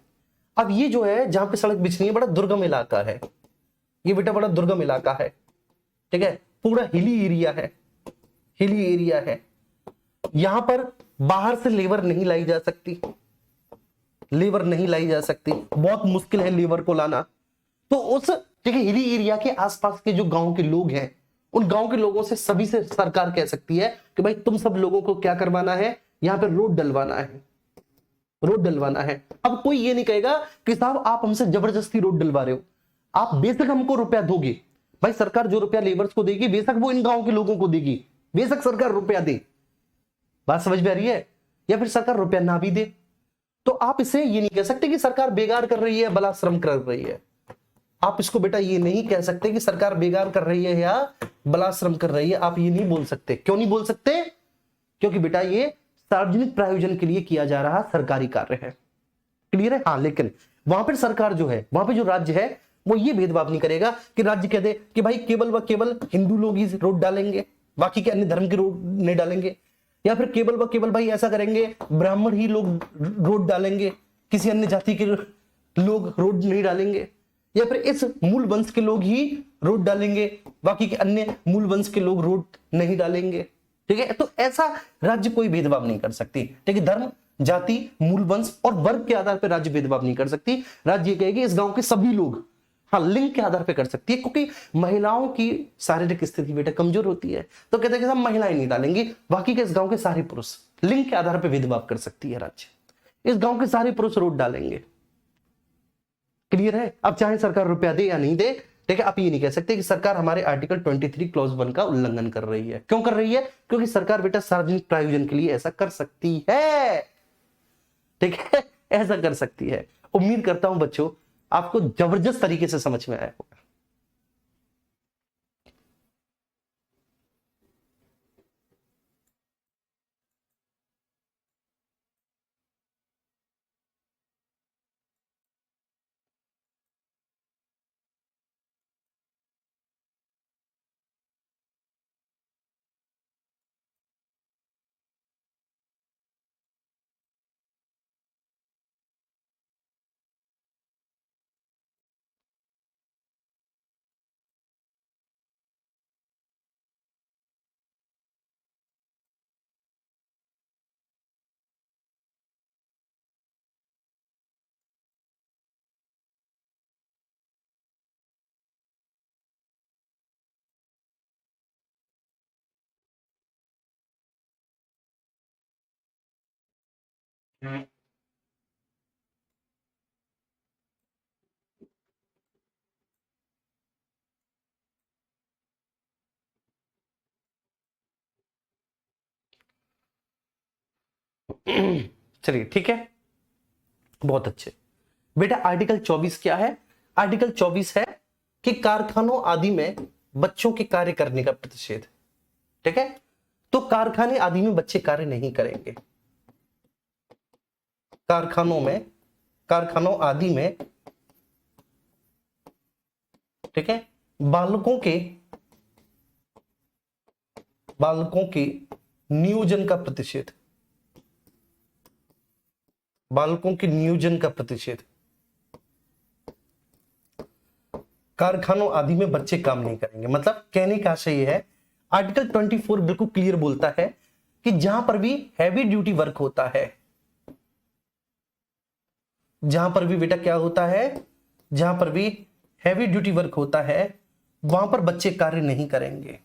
अब ये जो है जहां पे सड़क बिछनी है, बड़ा दुर्गम इलाका है, ये बेटा बड़ा दुर्गम इलाका है, ठीक है, पूरा हिली एरिया है, हिली एरिया है, यहां पर बाहर से लेबर नहीं लाई जा सकती, लेबर नहीं लाई जा सकती, बहुत मुश्किल है लेबर को लाना। तो उस ठीक है हिली एरिया के आसपास के जो गांव के लोग हैं, उन गांव के लोगों से सभी से सरकार कह सकती है कि भाई तुम सब लोगों को क्या करवाना है, यहां पे रोड डलवाना है, रोड डलवाना है। अब कोई ये नहीं कहेगा कि साहब आप हमसे जबरदस्ती रोड डलवा रहे हो, आप बेशक हमको रुपया दोगे, भाई सरकार जो रुपया लेबर्स को देगी बेशक वो इन गांव के लोगों को देगी, बेशक सरकार रुपया दे, बात समझ में आ रही है, या फिर सरकार रुपया ना भी दे, तो आप इसे ये नहीं कह सकते कि सरकार बेकार कर रही है, बला श्रम कर रही है। आप इसको बेटा ये नहीं कह सकते कि सरकार बेकार कर रही है या बला श्रम कर रही है, आप ये नहीं बोल सकते। क्यों नहीं बोल सकते? क्योंकि बेटा ये सार्वजनिक प्रयोजन के लिए किया जा रहा सरकारी कार्य है। क्लियर है? हाँ, लेकिन वहां पर सरकार जो है, वहां पे जो राज्य है, वो ये भेदभाव नहीं करेगा कि राज्य कह दे कि भाई केवल व केवल हिंदू लोग ही रोड डालेंगे, बाकी के अन्य धर्म के रोड नहीं डालेंगे, या फिर केवल व केवल भाई ऐसा करेंगे ब्राह्मण ही लोग रोड डालेंगे, किसी अन्य जाति के लोग रोड नहीं डालेंगे, या फिर इस मूल वंश के लोग ही रोड डालेंगे, बाकी के अन्य मूल वंश के लोग रोड नहीं डालेंगे। ठीक है, तो ऐसा राज्य कोई भेदभाव नहीं कर सकती। ठीक है, धर्म, जाति, मूल वंश और वर्ग के आधार पर राज्य भेदभाव नहीं कर सकती। राज्य कहेगी इस गांव के सभी लोग, हाँ लिंग के आधार पर कर सकती है, क्योंकि महिलाओं की शारीरिक स्थिति बेटा कमजोर होती है, तो कहते हैं कि सब महिलाएं नहीं डालेंगी, बाकी के इस गांव के सारे पुरुष, लिंग के आधार पर भेदभाव कर सकती है राज्य, इस गांव के सारे पुरुष रोड डालेंगे। क्लियर है? अब चाहे सरकार रुपया दे या नहीं दे, ठीक है, आप ये नहीं कह सकते कि सरकार हमारे आर्टिकल 23 क्लॉज 1 का उल्लंघन कर रही है। क्यों कर रही है? क्योंकि सरकार बेटा सार्वजनिक प्रयोजन के लिए ऐसा कर सकती है। ठीक है, ऐसा कर सकती है। उम्मीद करता हूं बच्चों आपको जबरदस्त तरीके से समझ में आया होगा। चलिए ठीक है, बहुत अच्छे बेटा। आर्टिकल 24 क्या है? आर्टिकल 24 है कि कारखानों आदि में बच्चों के कार्य करने का प्रतिषेध। ठीक है, तो कारखाने आदि में बच्चे कार्य नहीं करेंगे। कारखानों आदि में, ठीक है, बालकों के नियोजन का प्रतिषेध, बालकों के नियोजन का प्रतिषेध। कारखानों आदि में बच्चे काम नहीं करेंगे, मतलब कहने का आशय यह है, आर्टिकल 24 बिल्कुल क्लियर बोलता है कि जहां पर भी हैवी ड्यूटी वर्क होता है, जहां पर भी बेटा क्या होता है, जहां पर भी हैवी ड्यूटी वर्क होता है वहां पर बच्चे कार्य नहीं करेंगे।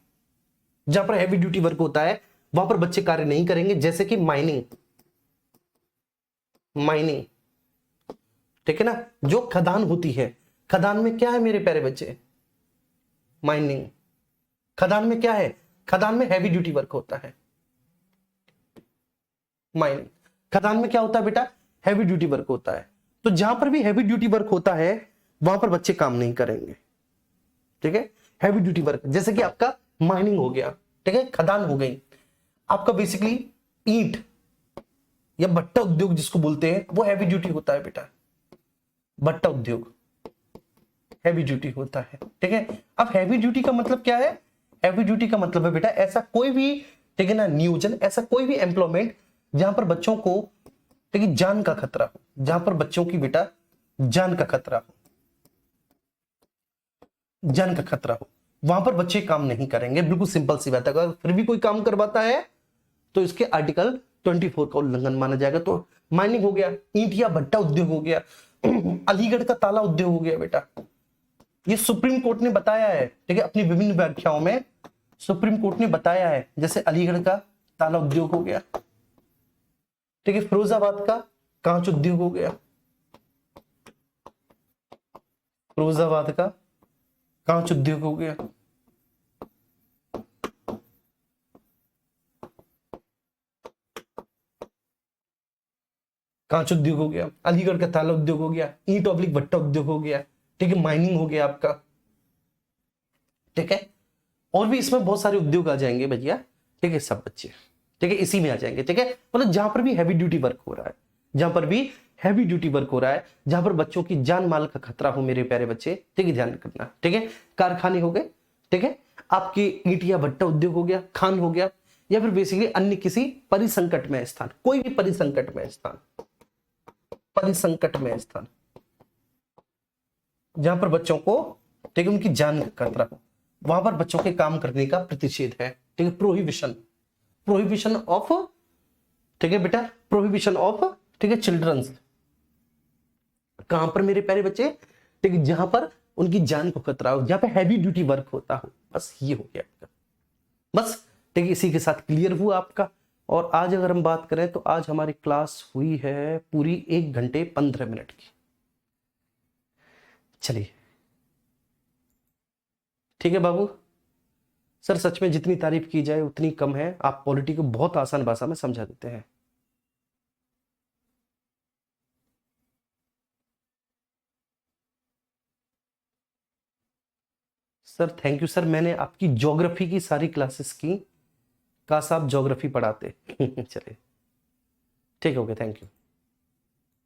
जहां पर हैवी ड्यूटी वर्क होता है वहां पर बच्चे कार्य नहीं करेंगे, जैसे कि माइनिंग, ठीक है ना, जो खदान होती है, खदान में क्या है मेरे प्यारे बच्चे? माइनिंग। खदान में क्या है? खदान में हैवी ड्यूटी वर्क होता है। माइनिंग, खदान में क्या होता है बेटा? हैवी ड्यूटी वर्क होता है। तो जहां पर भी हैवी ड्यूटी वर्क होता है वहां पर बच्चे काम नहीं करेंगे। ठीक है, हैवी ड्यूटी वर्क जैसे कि आपका माइनिंग हो गया, ठीक है, खदान हो गई, आपका बेसिकली ईंट या भट्टा उद्योग जिसको बोलते हैं वो हैवी ड्यूटी होता है बेटा। भट्टा उद्योग हैवी ड्यूटी होता है। ठीक है, अब हैवी ड्यूटी का मतलब क्या है? हैवी ड्यूटी का मतलब है बेटा ऐसा कोई भी, ठीक है ना, नियोजन, ऐसा कोई भी एम्प्लॉयमेंट जहां पर बच्चों को, ठीक है, जान का खतरा हो, जहां पर बच्चों की बेटा जान का खतरा हो, जान का खतरा हो, वहां पर बच्चे काम नहीं करेंगे, बिल्कुल सिंपल सी बात है। अगर फिर भी कोई काम करवाता है तो इसके आर्टिकल 24 का उल्लंघन माना जाएगा। तो माइनिंग हो गया, ईंट या भट्टा उद्योग हो गया, अलीगढ़ का ताला उद्योग हो गया बेटा, ये सुप्रीम कोर्ट ने बताया है, ठीक है, अपनी विभिन्न व्याख्याओं में सुप्रीम कोर्ट ने बताया है। जैसे अलीगढ़ का ताला उद्योग हो गया, ठीक है, फिरोजाबाद का कांच उद्योग हो गया, फिरोजाबाद का कांच उद्योग हो गया, कांच उद्योग हो गया, अलीगढ़ का ताला उद्योग हो गया, ईंट ऑब्लिक भट्टा उद्योग हो गया, ठीक है, माइनिंग हो गया आपका, ठीक है, और भी इसमें बहुत सारे उद्योग आ जाएंगे भैया, ठीक है, सब बच्चे, ठीक है, इसी में आ जाएंगे, ठीक है, मतलब जहां पर भी हैवी ड्यूटी वर्क हो रहा है, जहां पर भी हैवी ड्यूटी वर्क हो रहा है, जहां पर बच्चों की जान माल का खतरा हो मेरे प्यारे बच्चे, ठीक है, ध्यान रखना, ठीक है, कारखाने हो गए, ठीक है, आपकी ईंट या भट्टा उद्योग हो गया, खान हो गया, या फिर बेसिकली अन्य किसी परिसंकट में स्थान, कोई भी परिसंकट में स्थान, परिसंकट में स्थान जहां पर बच्चों को, ठीक है, उनकी जान का खतरा हो, वहां पर बच्चों के काम करने का प्रतिषेध है, ठीक है, प्रोहिबिशन, प्रोहिबिशन ऑफ, ठीक है बेटा, प्रोहिबिशन ऑफ, ठीक है, चिल्ड्रंस, कहां पर मेरे प्यारे बच्चे, ठीक है, जहां पर उनकी जान को खतरा हो, जहां पे हैवी ड्यूटी वर्क होता हो, बस ये हो गया आपका, बस, ठीक है, इसी के साथ क्लियर हुआ आपका। और आज अगर हम बात करें तो आज हमारी क्लास हुई है पूरी 1 घंटे 15 मिनट की। चलिए ठीक है बाबू, सर सच में जितनी तारीफ की जाए उतनी कम है, आप पॉलिटी को बहुत आसान भाषा में समझा देते हैं। सर थैंक यू सर, मैंने आपकी ज्योग्राफी की सारी क्लासेस की, काश आप ज्योग्राफी पढ़ाते। चलिए ठीक है, ओके, थैंक यू।